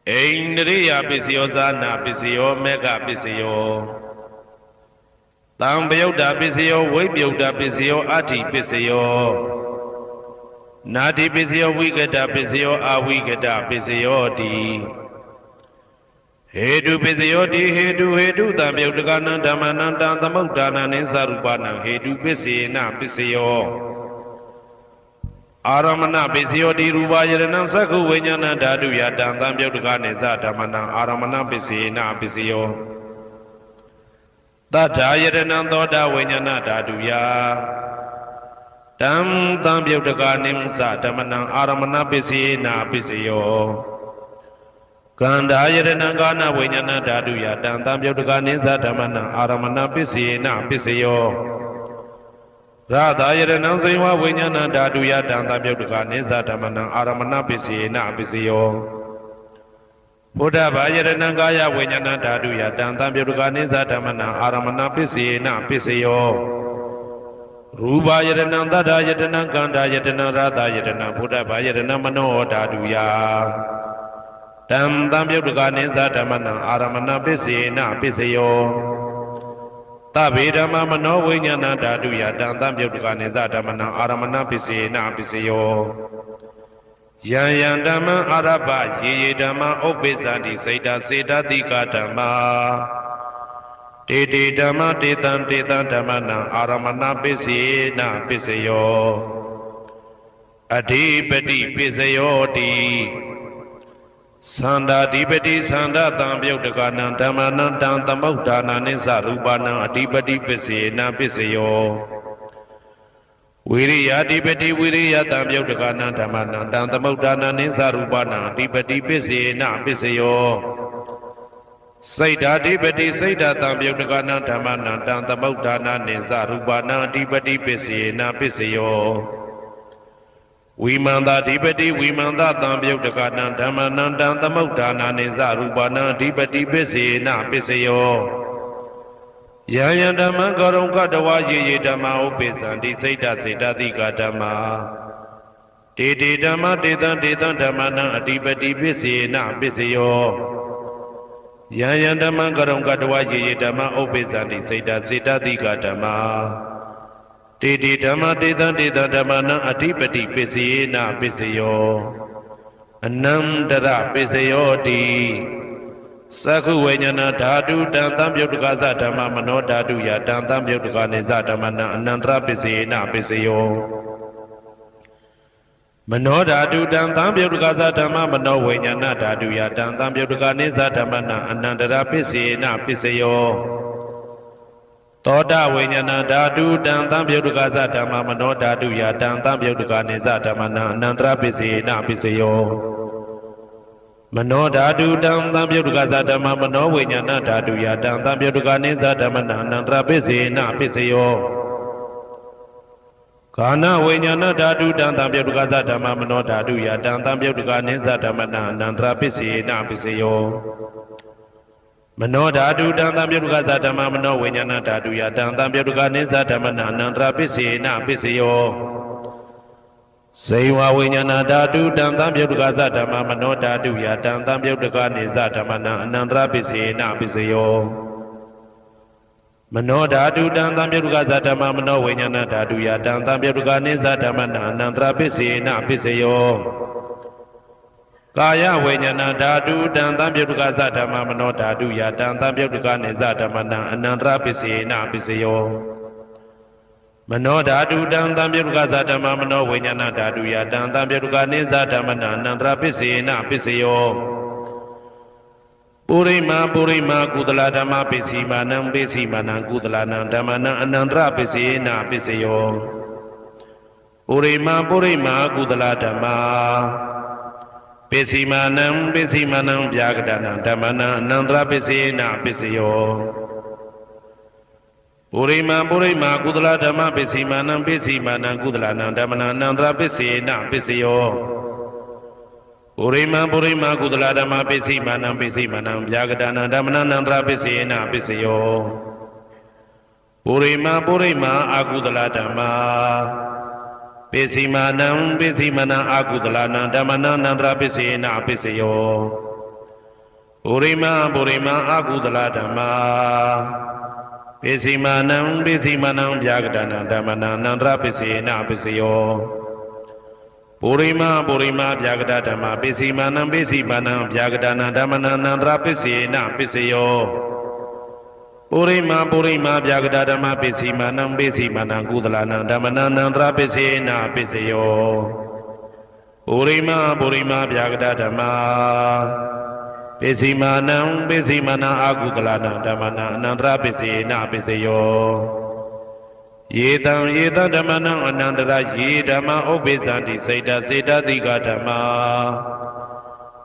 အိန္ဒြိယပစ္စယောဇာနာပစ္စယောမေဃပစ္စယောတံပယုတ်တာပစ္စယောဝိပယုတ်တာပစ္စယောအဋ္ဌိပစ္စယောနာတိပစ္စယောဝိကတပစ္စယောအဝိကတပစ္စယောတိဟေတုပစ္စယောတိဟေတုတံပယုတ်တကနံဓမ္မနံတံသမုဋ္ဌာနံနိသရူပနံဟေတုပစ္စေနပစ္စယောအာရမဏပစ္စယောတိရူပယရဏံသက္ခုဝိညာဏဓာတုယတံသံပြုတ်တကနိသဓမ္မနံအာရမဏပစ္စေနပစ္စယောတထာယရဏံသောတာဝိညာဏဓာတုယတံသံပြုတ်တကနိသဓမ္မနံအာရမဏပစ္စေနပစ္စယောကန္ဓာယရဏံကာနဝိညာဏဓာတုယတံသံပြုတ်တကနိသဓမ္မနံအာရမဏပစ္စေနပစ္စယော ရာသာယရဏံစေဝဝိညာဏဓာတုယတံသပြုတ်တကနိသဓမ္မနံအာရမဏပစ္စေနပစ္စယောဘုဒ္ဓဘာယရဏံကာယဝိညာဏဓာတုယတံသပြုတ်တကနိသဓမ္မနံအာရမဏပစ္စေနပစ္စယောရူပယရဏံသတ္တယတနံကန္တာယတနံရာသာယတနံဘုဒ္ဓဘာယရဏံမနောဓာတုယတံသပြုတ်တကနိသဓမ္မနံအာရမဏပစ္စေနပစ္စယောသဗ္ဗေဓမ္မမနောဝိညာဏဓာတုယတံသပြုတ်တကနိသဓမ္မနံအာရမဏပစ္စေနပစ္စယောယံယံဓမ္မအာရပယေယေဓမ္မဥပ္ပိသတိစိတ်တစေတတိကဓမ္မာတေတေဓမ္မတေတံတေတံဓမ္မနံအာရမဏပစ္စေနပစ္စယောအဓိပတိပစ္စယောတိသန္တာဓိပတိသန္တာတံပြုတ်တကနံဓမ္မနံတံသမုဋ္ဌာနာနိသရူပနံအဓိပတိပစ္စေနပစ္စယောဝိရိယဓိပတိဝိရိယတံပြုတ်တကနံဓမ္မနံတံသမုဋ္ဌာနာနိသရူပနံအဓိပတိပစ္စေနပစ္စယောစိတ်ဓာဓိပတိစိတ်ဓာတံပြုတ်တကနံဓမ္မနံတံသမုဋ္ဌာနာနိသရူပနံအဓိပတိပစ္စေနပစ္စယောဝိမန္တာဓိပတိဝိမန္တာတံပြုတ်တကနံဓမ္မနံတံသမုဋ္ဌာနာနိသရူပနံအဓိပတိပစ္စေနပစ္စယောယံယံဓမ္မံကရုံကတဝယေယေဓမ္မဥပ္ပိသံတိစိတ်ဓာစေတသိကဓမ္မာတေတေဓမ္မတေတံတေတံဓမ္မနံအဓိပတိပစ္စေနပစ္စယောယံယံဓမ္မံကရုံကတဝယေယေဓမ္မဥပ္ပိသံတိစိတ်ဓာစေတသိကဓမ္မာတေတေဓမ္မတေတံတေတံဓမ္မနံအဓိပတိပစ္စေနပစ္စယောအနန္တရပစ္စယောတိသက္ခုဝိညာဏဓာတုတံသံပြုတ်တကသဓမ္မမနောဓာတုယတံသံပြုတ်တကနိသဓမ္မနံအနန္တရပစ္စေနပစ္စယောမနောဓာတုတံသံပြုတ်တကသဓမ္မမနောဝိညာဏဓာတုယတံသံပြုတ်တကနိသဓမ္မနံအနန္တရပစ္စေနပစ္စယောသောတဝိညာဏဓာတုတံသံပြုတ်တကသဓမ္မမနောဓာတုယတံသံပြုတ်တကနိသဓမ္မနံအနန္တရပစ္စေနပစ္စယောမနောဓာတုတံသံပြုတ်တကသဓမ္မမနောဝိညာဏဓာတုယတံသံပြုတ်တကနိသဓမ္မနံအနန္တရပစ္စေနပစ္စယောကာနဝိညာဏဓာတုတံသံပြုတ်တကသဓမ္မမနောဓာတုယတံသံပြုတ်တကနိသဓမ္မနံအနန္တရပစ္စေနပစ္စယောမနောဓာတုတံသံပြုတ်တကသဓမ္မမနောဝိညာဏဓာတုယတံသံပြုတ်တကနိသဓမ္မနံအနန္တရပစ္စေနပစ္စယောဇေဝဝိညာဏဓာတုတံသံပြုတ်တကသဓမ္မမနောဓာတုယတံသံပြုတ်တကနိသဓမ္မနံအနန္တရပစ္စေနပစ္စယောမနောဓာတုတံသံပြုတ်တကသဓမ္မမနောဝိညာဏဓာတုယတံသံပြုတ်တကနိသဓမ္မနံအနန္တရပစ္စေနပစ္စယောကာယဝိညာဏဓာတုတံသံပြုတ်တကသဓမ္မမနောဓာတုယတံသံပြုတ်တကနိသဓမ္မနံအနန္တရပစ္စေနပစ္စယောမနောဓာတုတံသံပြုတ်တကသဓမ္မမနောဝိညာဏဓာတုယတံသံပြုတ်တကနိသဓမ္မနံအနန္တရပစ္စေနပစ္စယောပုရိမာပုရိမာကုသလဓမ္မပစ္စည်းမာနံပစ္စည်းမာနံကုသလနံဓမ္မနံအနန္တရပစ္စေနပစ္စယောပုရိမာပုရိမာကုသလဓမ္မာပစ္စည်းမာနံပစ္စည်းမာနံဗျာကတနံဓမ္မနံအနန္တရပစ္စေနပစ္စယောပုရိမာပုရိမာကုသလဓမ္မပစ္စည်းမာနံပစ္စည်းမာနံကုသလနံဓမ္မနံအနန္တရပစ္စေနပစ္စယောပုရိမာပုရိမာကုသလဓမ္မပစ္စည်းမာနံပစ္စည်းမာနံဗျာကတနံဓမ္မနံအနန္တရပစ္စေနပစ္စယောပုရိမာပုရိမာအာကုသလဓမ္မာပစ္စည်းမာနံပစ္စည်းမာနံအာကုသလနံဓမ္မနံအနန္တရပစ္စေနပစ္စယောပုရိမာပုရိမာအာကုသလဓမ္မာပစ္စည်းမာနံပစ္စည်းမာနံဗျာကတနံဓမ္မနံအနန္တရပစ္စေနပစ္စယောပုရိမာပုရိမာဗျာကတဓမ္မပစ္စည်းမာနံပစ္စည်းမာနံဗျာကတနံဓမ္မနံအနန္တရပစ္စေနပစ္စယောပုရိမာပုရိမာဗျာကတဓမ္မပစ္စည်းမာနံပစ္စည်းမာနံကုသလနံဓမ္မနံအနန္တရပစ္စေနပစ္စယောပုရိမာပုရိမာဗျာကတဓမ္မပစ္စည်းမာနံပစ္စည်းမာနံအာကုသလနံဓမ္မနံအနန္တရပစ္စေနပစ္စယောယေတံယေတံဓမ္မနံအနန္တရယေဓမ္မဥပ္ပိသန္တိစိတ်တစေတသိကဓမ္မာ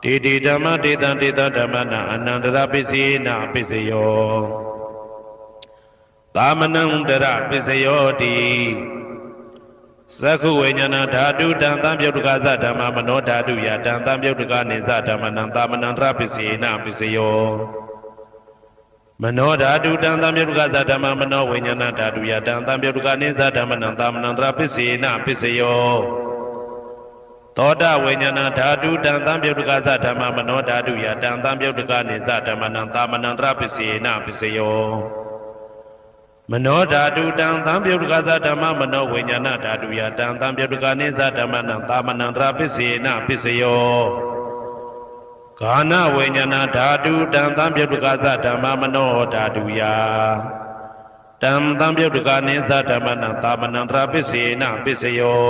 တေတေဓမ္မတေတံတေတံဓမ္မနံအနန္တရပစ္စေနပစ္စယောသာမနံတရပစ္စယောတိ သက္ခုဝိညာဏဓာတုတံသံပြုတ်တကသဓမ္မမနောဓာတုယတံသံပြုတ်တကနေသဓမ္မနံသာမဏံတရပစ္စေနပစ္စယောမနောဓာတုတံသံပြုတ်တကသဓမ္မမနောဝိညာဏဓာတုယတံသံပြုတ်တကနေသဓမ္မနံသာမဏံတရပစ္စေနပစ္စယောသောတဝိညာဏဓာတုတံသံပြုတ်တကသဓမ္မမနောဓာတုယတံသံပြုတ်တကနေသဓမ္မနံသာမဏံတရပစ္စေနပစ္စယောမနောဓာတုတံသံပြုတ်တကသဓမ္မမနောဝိညာဏဓာတုယတံသံပြုတ်တကနေသဓမ္မနံသာမဏံတရပစ္စေနပစ္စယောဂာနဝိညာဏဓာတုတံသံပြုတ်တကသဓမ္မမနောဓာတုယတံသံပြုတ်တကနေသဓမ္မနံသာမဏံတရပစ္စေနပစ္စယော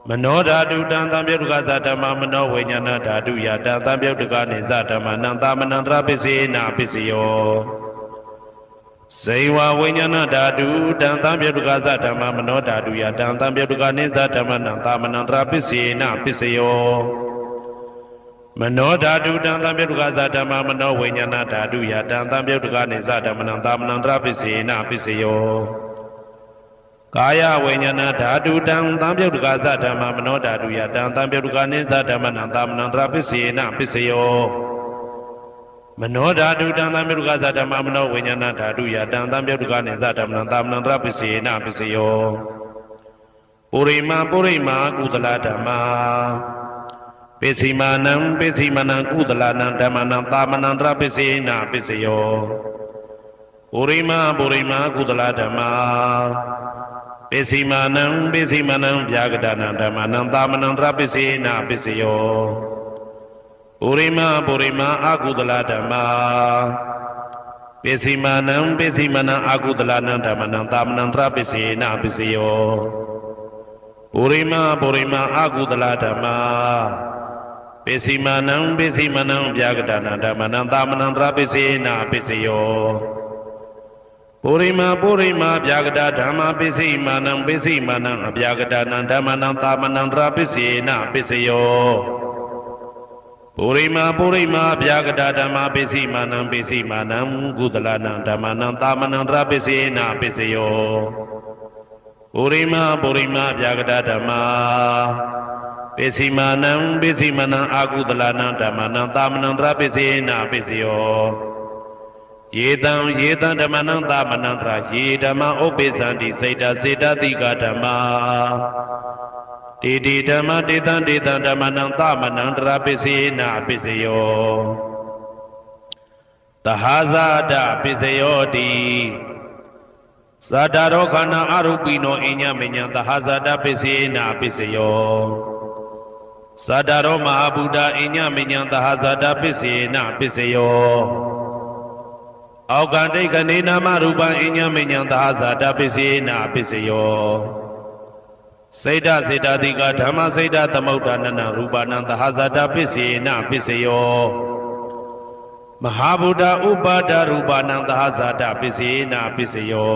မနောဓာတုတံသံပြုတ်တကသဓမ္မမနောဝိညာဏဓာတုယတံသံပြုတ်တကနေသဓမ္မနံသာမဏံတရပစ္စေနပစ္စယောဇေဝဝိညာဏဓာတုတံသံပြုတ်တကသဓမ္မမနောဓာတုယတံသံပြုတ်တကနေသဓမ္မနံသာမဏံတရပစ္စေနပစ္စယောမနောဓာတုတံသံပြုတ်တကသဓမ္မမနောဝိညာဏဓာတုယတံသံပြုတ်တကနေသဓမ္မနံသာမဏံတရပစ္စေနပစ္စယောကာယဝိညာဏဓာတုတံသံပြုတ်တကသဓမ္မမနောဓာတုယတံသံပြုတ်တကနေသဓမ္မနံသာမဏံတရပစ္စေနပစ္စယောမနောဓာတုတံသံပြုတ်တကသဓမ္မမနောဝိညာဏဓာတုယတံသံပြုတ်တကနေသဓမ္မနံသာမဏံတရပစ္စေနပစ္စယောပုရိမာကုသလဓမ္မာပိစိမာနံကုသလနံဓမ္မနံသာမဏံတရပစ္စေနပစ္စယောပုရိမာကုသလဓမ္မာပိစိမာနံဗျာဂဒနံဓမ္မနံသာမဏံတရပစ္စေနပစ္စယောပုရိမာအကုသလဓမ္မာပိစိမာနံအကုသလနံဓမ္မနံသာမဏံတရပစ္စေနပစ္စယောပုရိမာအကုသလဓမ္မာပိစိမာနံဗျာဂဒနံဓမ္မနံသာမဏံတရပစ္စေနပစ္စယောပုရိမာဗျာဂဒဓမ္မာပိစိမာနံအဗျာဂဒနံဓမ္မနံသာမဏံတရပစ္စေနပစ္စယောပုရိမာဗျာဂဒဓမ္မာပိစိမာနံကုသလနံဓမ္မနံသာမဏံတရပစ္စေနပစ္စယောပုရိမာဗျာဂဒဓမ္မာပိစိမာနံအာကုသလနံဓမ္မနံသာမဏံတရပစ္စေနပစ္စယောယေတံဓမ္မနံသာမဏံတရယေဓမ္မဥပ္ပိသန္တိစေတတိကဓမ္မာတေဓမ္မတေတံဓမ္မနံသာမဏံတရပစ္စေနပစ္စယောသဟာဇာတပစ္စယောတိသာတရောခန္ဓာအရုပိနောအညမညံသဟာဇာတပစ္စေနပစ္စယောသာတရောမဟာဗုဒ္ဓအညမညံသဟာဇာတပစ္စေနပစ္စယောအောက်ကတိခဏေနာမရူပံအညမညံသဟာဇာတပစ္စေနပစ္စယောစေတတိကဓမ္မစေတသမုဋ္ဌာနနရူပနံသဟာဇာတပစ္စေနပစ္စယောမဟာဗုဒ္ဓဥပါဒရူပနံသဟာဇာတပစ္စေနပစ္စယော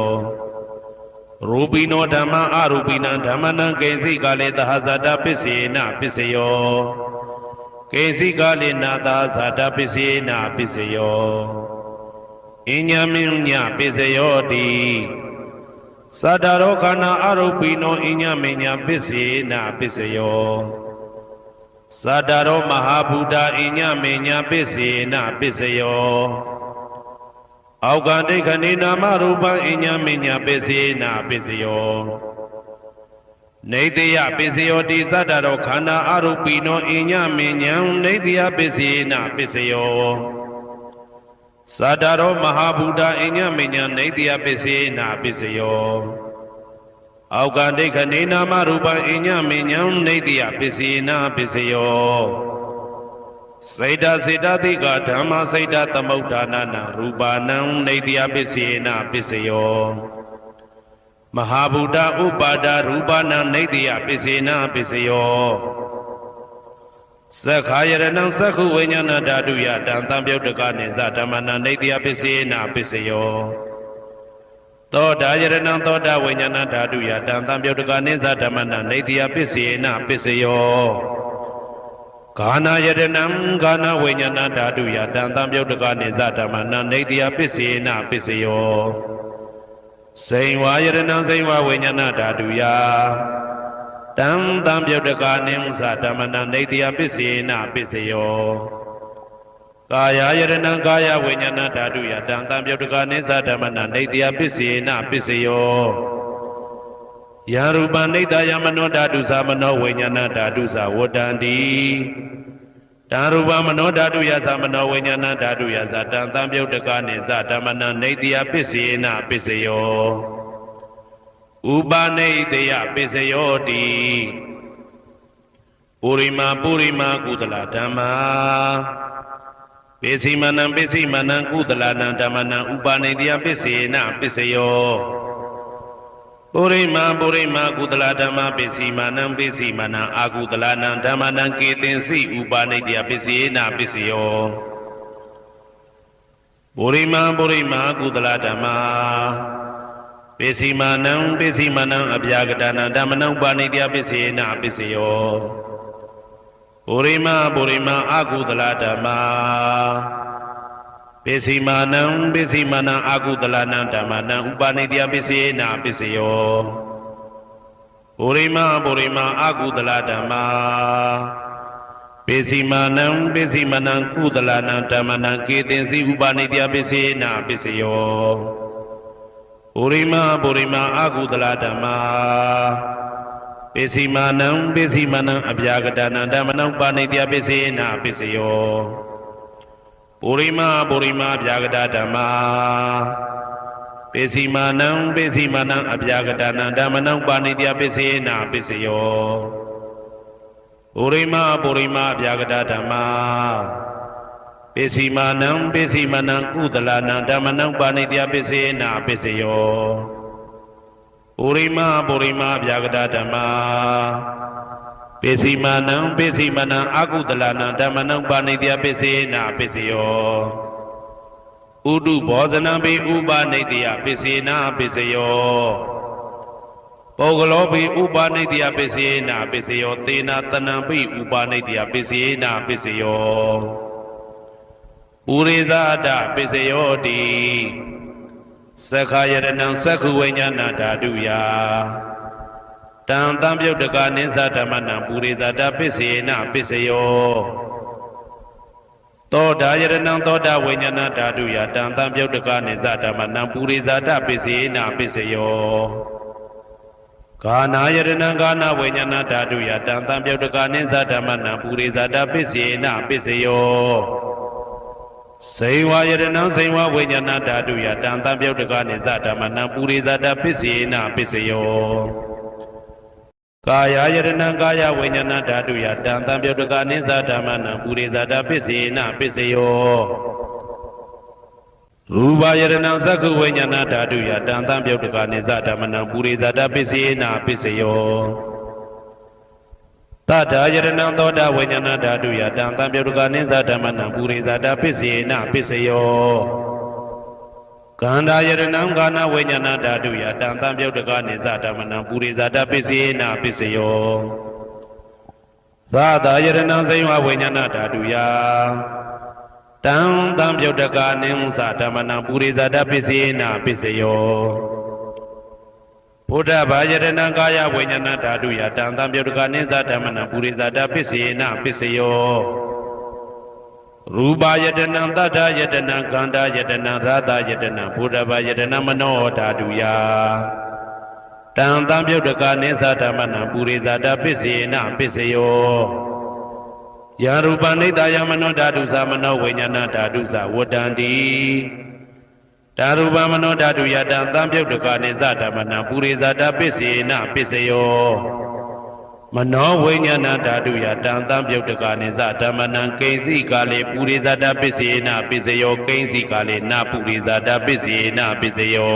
ရူပိနောဓမ္မအရူပိနံဓမ္မနံကိဉ္စိကာလေသဟာဇာတပစ္စေနပစ္စယောကိဉ္စိကာလေနာသဟာဇာတပစ္စေနပစ္စယောအညမညပစ္စယောတိသတ္တရောခန္ဓာအရုပိနောအညမညပစ္စေနပစ္စယောသတ္တရောမဟာဗုဒ္ဓအညမညပစ္စေနပစ္စယောအောက်ကတိခဏေနာမရူပံအညမညပစ္စေနပစ္စယောနေတယပစ္စယောတိသတ္တရောခန္ဓာအရုပိနောအညမညံနေတယပစ္စေနပစ္စယောသတ္တရောမဟာဗုဒ္ဓအညမညံနေတယပစ္စေနပစ္စယောအောက်ကတိခဏေနာမရူပံအညမညံနေတယပစ္စေနပစ္စယောစေတတိကဓမ္မစေတသမုဋ္ဌာနနရူပနံနေတယပစ္စေနပစ္စယောမဟာဗုဒ္ဓဥပါဒရူပနံနေတယပစ္စေနပစ္စယောသက္ခာယရဏံသက္ခုဝိညာဏဓာတုယတံသံပြုတ်တကနေသဓမ္မနံနေတယပစ္စေနပစ္စယောသောတာယရဏံသောတာဝိညာဏဓာတုယတံသံပြုတ်တကနေသဓမ္မနံနေတယပစ္စေနပစ္စယောဂာနာယရဏံဂာနာဝိညာဏဓာတုယတံသံပြုတ်တကနေသဓမ္မနံနေတယပစ္စေနပစ္စယော စိန်ဝါယရဏံစိန်ဝဝိညာဏဓာတုယတံတံပြုတ်တကာနိသဓမ္မနံနေတယပစ္စေနပစ္စယောကာယယရဏံကာယဝိညာဏဓာတုယတံတံပြုတ်တကာနိသဓမ္မနံနေတယပစ္စေနပစ္စယောယရူပနိတယမနောဓာတုသမနောဝိညာဏဓာတုသဝတ္တန္တိဓာရူပမနောဓာတုယသမနောဝိညာဏဓာတုယသတံတံပြုတ်တကာနိသဓမ္မနံနေတယပစ္စေနပစ္စယောဥပနိတယပစ္စယောတိပုရိမာကုသလဓမ္မာပိစိမနံကုသလနံဓမ္မနံဥပနိတယပစ္စေနပစ္စယောပုရိမာကုသလဓမ္မာပိစိမနံအာကုသလနံဓမ္မနံကေတင်စီဥပနိတယပစ္စေနပစ္စယောပုရိမာကုသလဓမ္မာပိစိမနံအဗျာကတနာဓမ္မနံဥပနိတယပစ္စေနပစ္စယောပုရိမာအာကုသလဓမ္မာပိစိမနံအာကုသလနံဓမ္မနံဥပနိတယပစ္စေနပစ္စယောပုရိမာအာကုသလဓမ္မာပိစိမနံကုသလနံဓမ္မနံကေတင်စီဥပနိတယပစ္စေနပစ္စယောပုရိမာအာကုသလဓမ္မာပိစိမနံအဗျာကတနာဓမ္မနံဥပနိတယပစ္စေနပစ္စယောပုရိမာအဗျာကတဓမ္မာပိစိမနံအဗျာကတနာဓမ္မနံဥပနိတယပစ္စေနပစ္စယောပုရိမာအဗျာကတဓမ္မာပိစိမနံကုသလနံဓမ္မနံဥပနိတယပစ္စေနပစ္စယောပုရိမာအဗျာကတဓမ္မာပိစိမနံအာကုသလနံဓမ္မနံဥပနိတယပစ္စေနပစ္စယောဥဒုဘောဇနံပိဥပနိတယပစ္စေနပစ္စယောပုဂ္ဂလောပိဥပနိတယပစ္စေနပစ္စယောသေနတနံပိဥပနိတယပစ္စေနပစ္စယောပုရိသဒပစ္စယောတိသက္ခာယရဏံသက္ခုဝိညာဏဓာတုယတံတံပြုတ်တကာနိသဓမ္မနံပုရိသဒပစ္စေနပစ္စယောသောတာယရဏံသောတာဝိညာဏဓာတုယတံတံပြုတ်တကာနိသဓမ္မနံပုရိသဒပစ္စေနပစ္စယောဂာနာယရဏံဂာနာဝိညာဏဓာတုယတံတံပြုတ်တကာနိသဓမ္မနံပုရိသဒပစ္စေနပစ္စယောစိန်ဝါယရဏံစိန်ဝဝိညာဏဓာတုယတံတံပြုတ်တကာနိသဓမ္မနံပုရိသဒပစ္စေနပစ္စယောကာယယရဏံကာယဝိညာဏဓာတုယတံတံပြုတ်တကာနိသဓမ္မနံပုရိသဒပစ္စေနပစ္စယောရူပယရဏံသက္ခုဝိညာဏဓာတုယတံတံပြုတ်တကာနိသဓမ္မနံပုရိသဒပစ္စေနပစ္စယောတတယရဏံသောတာဝိညာဏဓာတုယတံတံပြုတ်တကာနိသဓမ္မနံပုရိသဒပစ္စေနပစ္စယောကန္တာယရဏံကာနဝိညာဏဓာတုယတံတံပြုတ်တကာနိသဓမ္မနံပုရိသဒပစ္စေနပစ္စယောရာသယရဏံစိဝဝိညာဏဓာတုယတံတံပြုတ်တကာနိသဓမ္မနံပုရိသဒပစ္စေနပစ္စယောဘုဒ္ဓဘာယရဏံကာယဝိညာဏဓာတုယတံတံပြုတ်တကာနိသဓမ္မနံပုရိသဒပစ္စေနပစ္စယောရူပယတနံတတ္ထယတနံကန္တာယတနံရာသယတနံဘုဒ္ဓဘာယတနံမနောဓာတုယတံတံပြုတ်တကာနိသဓမ္မနံပုရိသဒပစ္စေနပစ္စယောယရူပနိတယမနောဓာတုသမနောဝိညာဏဓာတုသဝတ္တန္တိဓာရူပမနောဓာတုယတံတံပြုတ်တကာနိသဓမ္မနံပုရိသဒပစ္စေနပစ္စယောမနောဝိညာဏဓာတုယတံတံပြုတ်တကာနိသဓမ္မနံကိဉ္စီကာလေပုရိသဒပစ္စေနပစ္စယောကိဉ္စီကာလေနပုရိသဒပစ္စေနပစ္စယော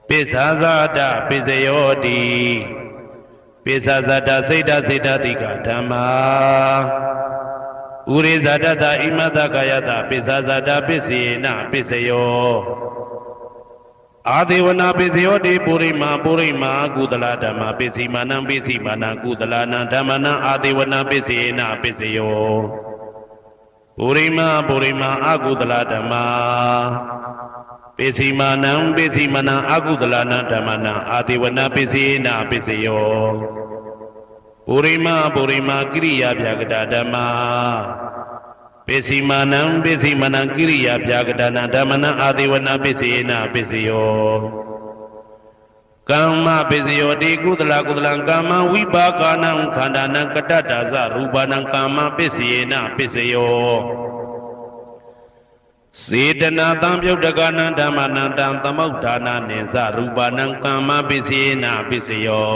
ပိစ္ဆာဇာတပစ္စယောတိပိစ္ဆာဇာတစိတ်တတိကဓမ္မာဥရိဇာတတဣမတကာယတပိစ္ဆာဇာတပစ္စေနပစ္စယောအာဒေဝနာပိစယောတိပုရိမာကုသလဓမ္မပိစိမာနံကုသလနံဓမ္မနံအာဒေဝနာပိစေနပိစယောပုရိမာအာကုသလဓမ္မပိ ပိစီမာနံပိစီမနံအကုသလနာဓမ္မနာအာတိဝနာပိစီနာပိစယောပုရိမကိရိယာဗျာကတာဓမ္မာပိစီမာနံပိစီမနံကိရိယာဗျာကတာနာဓမ္မနာအာတိဝနာပိစီနာပိစယောကမ္မပိစယောတိကုသလကမ္မဝိပါကနံခန္ဓာနံကတ္တဒါဇရူပနံကမ္မပိစီနာပိစယောစေတနာတံပြုတ်တကနံဓမ္မနံတံသမုဋ္ဌာနာနိသရူပနံကမ္မပိစီနာပိစယော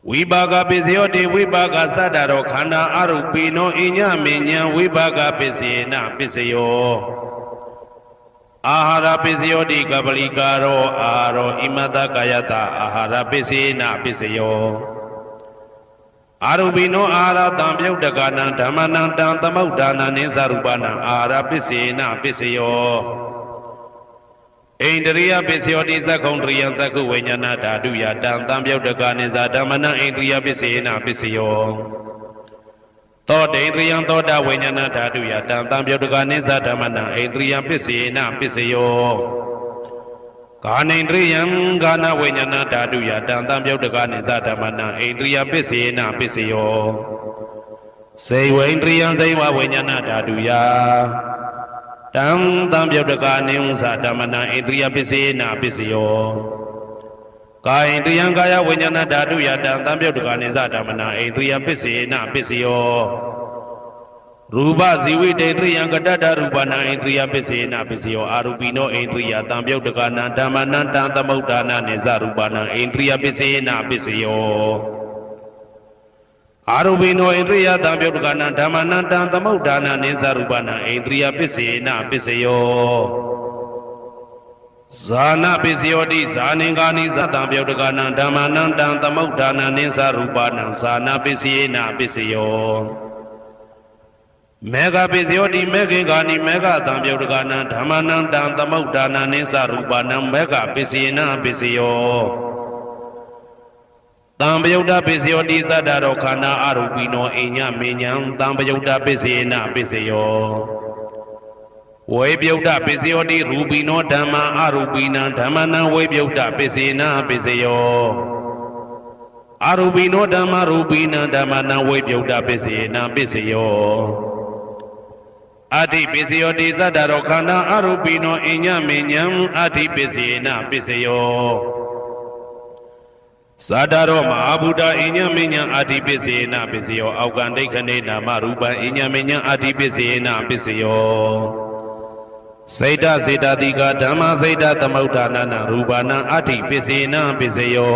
ဝိပါကပိစယောတိဝိပါကသတ္တရောခန္ဓာအရုပိနောအညမေညံဝိပါကပိစီနာပိစယောအာဟာရပိစယောတိကပလိကာရောအာရောဣမတကာယတအာဟာရပိစီနာပိစယောအာရုပိနောအာဟာရတံပြုတ်တကနံဓမ္မနံတံသမုဋ္ဌာနာနိသရူပနံအာဟာရပိစေနပိစယောဣန္ဒရိယပိစယောတိသက္ကုံတရိယသက္ကုဝိညာဏဓာတုယတံသံပြုတ်တကနိသဓမ္မနံဣန္ဒရိယပိစေနပိစယောသောတေန္ဒရိယသောတာဝိညာဏဓာတုယတံသံပြုတ်တကနိသဓမ္မနံဣန္ဒရိယပိစေနပိစယောကာနိန္ဒရိယံကာနဝိညာဏဓာတုယတံသံပြုတ်တကနိသဓမ္မနံဣန္ဒရိယပိစေနပိစယောစေဝိန္ဒရိယံစေဝဝိညာဏဓာတုယတံသံပြုတ်တကနိဥ္စဓမ္မနံဣန္ဒရိယပိစေနပိစယောကာယန္ဒရိယံကာယဝိညာဏဓာတုယတံသံပြုတ်တကနိသဓမ္မနံဣန္ဒရိယပိစေနပိစယောရူပဇီဝိတေတရိယံကတ္တရူပနာဣန္ဒရိယပိစေနပိစယောအာရူပိနောဣန္ဒရိယတံပြုတ်တကနာဓမ္မနံတံသမုဋ္ဌာနာနိသရူပနာဣန္ဒရိယပိစေနပိစယောအာရူပိနောဣန္ဒရိယတံပြုတ်တကနာဓမ္မနံတံသမုဋ္ဌာနာနိသရူပနာဣန္ဒရိယပိစေနပိစယောဇာနာပိစယောတိဇာနင်္ဂာနိသတံပြုတ်တကနာဓမ္မနံတံသမုဋ္ဌာနာနိသရူပနာဇာနာပိစေနပိစယောမေဃပိစယောတိမေခေဂာနိမေဃတံပြုတ်တကနံဓမ္မနံတံသမုဋ္ဌာနာနိသရူပနံမေဃပိစေနပိစယောတံပယုတ်တပိစယောတိသတ္တရောခန္ဓာအရူပိနောအိညမေညံတံပယုတ်တပိစေနပိစယောဝေပယုတ်တပိစယောတိရူပိနောဓမ္မာအရူပိနံဓမ္မနံဝေပယုတ်တပိစေနပိစယောအရူပိနောဓမ္မာရူပိနံဓမ္မနံဝေပယုတ်တပိစေနပိစယောအတိပိစယောတိသတ္တရောခန္ဓာအရူပိနောအိညမေညံအတိပိစေနပိစယောသတ္တရောမဟာဗုဒ္ဓအိညမေညံအတိပိစေနပိစယောအောက်ကံဒိဋ္ဌနေနာမရူပံအိညမေညံအတိပိစေနပိစယောစေတစေတတိကဓမ္မစေတသမုဋ္ဌာနာရူပနာအတိပိစေနပိစယော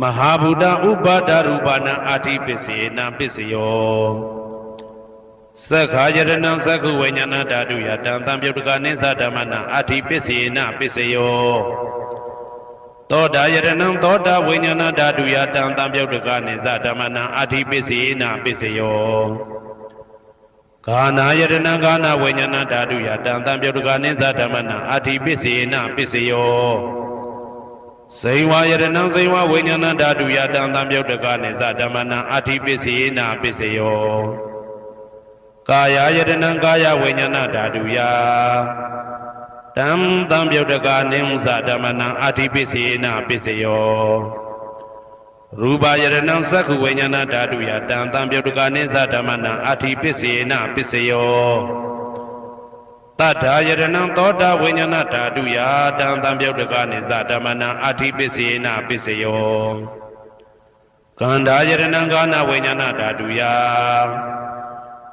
မဟာဗုဒ္ဓဥပါဒရူပနာအတိပိစေနပိစယောသက္ခာယတနံသက္ခုဝိညာဏဓာတုယတံသံပြုတ်တကနိသဓမ္မနံအတိပိစေနပိစယောသောတာယတနံသောတာဝိညာဏဓာတုယတံသံပြုတ်တကနိသဓမ္မနံအတိပိစေနပိစယောဂာနာယတနံဂာနာဝိညာဏဓာတုယတံသံပြုတ်တကနိသဓမ္မနံအတိပိစေနပိစယောဇိဝယတနံဇိဝဝိညာဏဓာတုယတံသံပြုတ်တကနိသဓမ္မနံအတိပိစေနပိစယောကာယယတနံကာယဝိညာဏဓာတုယတံသံပြုတ်တကနိဥ္စဓမ္မနံအတိပိစေနပိစယောရူပယတနံသက္ခုဝိညာဏဓာတုယတံသံပြုတ်တကနိသဓမ္မနံအတိပိစေနပိစယောတတ္ထာယတနံသောတာဝိညာဏဓာတုယတံသံပြုတ်တကနိသဓမ္မနံအတိပိစေနပိစယောကန္ဓာယတနံကာနဝိညာဏဓာတုယ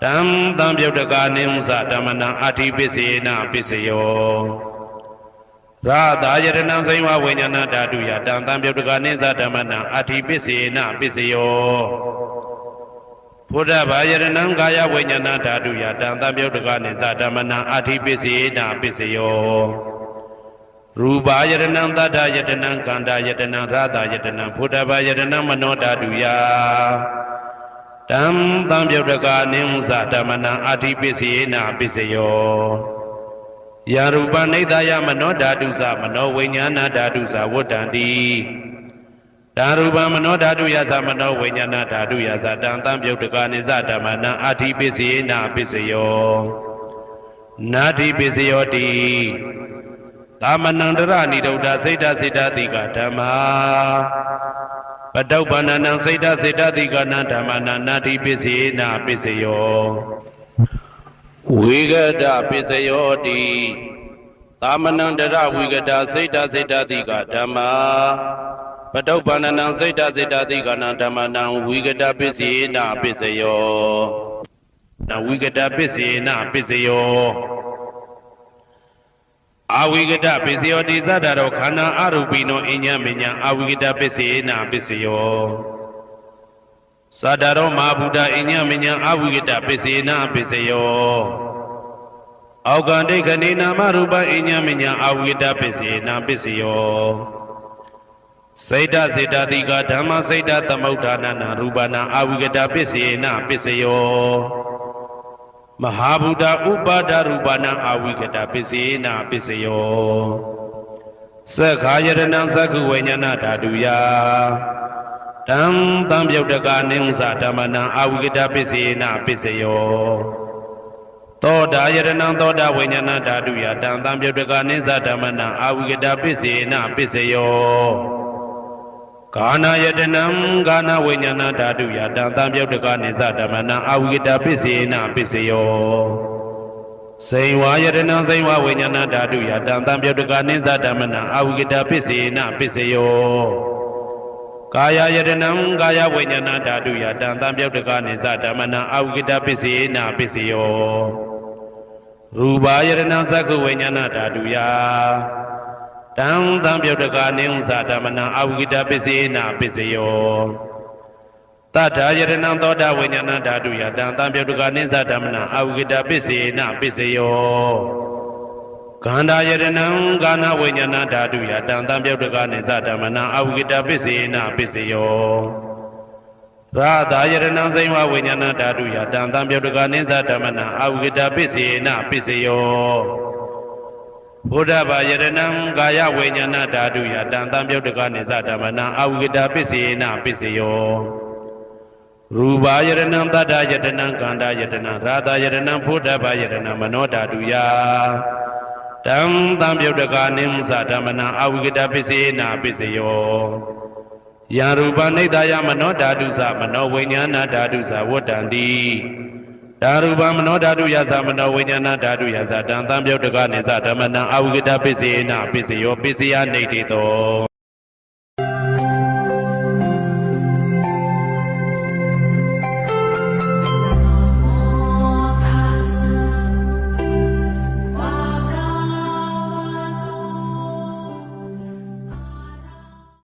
တံသံပြုတ်တကနိဥ္စဓမ္မနံအတိပိစေနပိစယောရာသာယတနံဇိဝဝိညာဏဓာတုယတံသံပြုတ်တကနိသဓမ္မနံအတိပိစေနပိစယောဘုဒ္ဓဘာယတနံကာယဝိညာဏဓာတုယတံသံပြုတ်တကနိသဓမ္မနံအတိပိစေနပိစယောရူပယတနံသတ္တယတနံကန္တာယတနံရာသာယတနံဘုဒ္ဓဘာယတနံမနောဓာတုယတံသံပြုတ်တကနိဥ္စဓမ္မနံအတိပိစေနပိစယောယရူပနိဒာယမနောဓာတုသမနောဝိညာဏဓာတုသဝတ္တံတိဓာရူပမနောဓာတုယသမနောဝိညာဏဓာတုယသတံသံပြုတ်တကနိသဓမ္မနံအတိပိစေနပိစယော နာတိပစ္စယောတိသာမဏံတရဏိဒုဒ္ဒစိတ်တစိတ္တတိကဓမ္မာပတုပ္ပန္နံစိတ်တစိတ္တတိကနံဓမ္မနာနာတိပစ္စေနာပစ္စယောဝိဂဒပစ္စယောတိသာမဏံတရဝိဂဒစိတ်တစိတ္တတိကဓမ္မာပတုပ္ပန္နံစိတ်တစိတ္တတိကနံဓမ္မနာဝိဂဒပစ္စေနာပစ္စယောနဝိဂဒပစ္စေနာပစ္စယောအာဝိကတပစ္စယောတိသတ္တရောခန္ဓာအရူပိနောအညမညအာဝိကတပစ္စေနာပစ္စယောသတ္တရောမဟာဗုဒ္ဓအညမညအာဝိကတပစ္စေနာပစ္စယောအောက်ကံဒိဋ္ဌနေနာမရူပအညမညအာဝိကတပစ္စေနာပစ္စယောစိတ်တစေတတိကဓမ္မစိတ်တသမုဋ္ဌာနာရူပနာအာဝိကတပစ္စေနာပစ္စယောမဟာဗုဒ္ဓဥပါဒရူပနာအာဝိကတပစ္စေနာပစ္စယောသက္ခာယတနံသက္ခုဝိညာဏဓာတုယတံတံပြုတ်တကာနိဥ္စဓမ္မနံအာဝိကတပစ္စေနာပစ္စယောသောတာယတနံသောတာဝိညာဏဓာတုယတံတံပြုတ်တကာနိဥ္စဓမ္မနံအာဝိကတပစ္စေနာပစ္စယောကာနာယတနံကာနာဝိညာဏဓာတုယတံတံပြုတ်တကနိသဓမ္မနံအာဝိကတပစ္စေနာပစ္စယောစိန်ဝါယတနံစိန်ဝဝိညာဏဓာတုယတံတံပြုတ်တကနိသဓမ္မနံအာဝိကတပစ္စေနာပစ္စယောကာယယတနံကာယဝိညာဏဓာတုယတံတံပြုတ်တကနိသဓမ္မနံအာဝိကတပစ္စေနာပစ္စယောရူပယတနံသက္ခဝိညာဏဓာတုယတံတံပြုတ်တကာနိဥ္စဓမ္မနံအာဝိကတပစ္စေနာပစ္စယောတထာယတနံသောတာဝိညာဏဓာတုယတံတံပြုတ်တကာနိဥ္စဓမ္မနံအာဝိကတပစ္စေနာပစ္စယောခန္ဓာယတနံကာနဝိညာဏဓာတုယတံတံပြုတ်တကာနိဥ္စဓမ္မနံအာဝိကတပစ္စေနာပစ္စယောရာသာယတနံစိမ္မာဝိညာဏဓာတုယတံတံပြုတ်တကာနိဥ္စဓမ္မနံအာဝိကတပစ္စေနာပစ္စယောဘုဒ္ဓဘာယတနံကာယဝိညာဏဓာတုယတံတံပြုတ်တကနိသဓမ္မနံအာဝိကတပစ္စေနာပစ္စယောရူပယတနံတတ္ထယတနံကန္တာယတနံရာသယတနံဘုဒ္ဓဘာယတနံမနောဓာတုယတံတံပြုတ်တကနိမသဓမ္မနံအာဝိကတပစ္စေနာပစ္စယောယံရူပနိဒာယမနောဓာတုသမနောဝိညာဏဓာတုသဝတ္တန္တိဒါရူပမနောဓာတုယသမနောဝိညာဏဓာတုယသတံတံပြုတ်တကနိသဓမ္မနံအာဝိကတပစ္စေနာပစ္စယောပစ္စယနေတိတော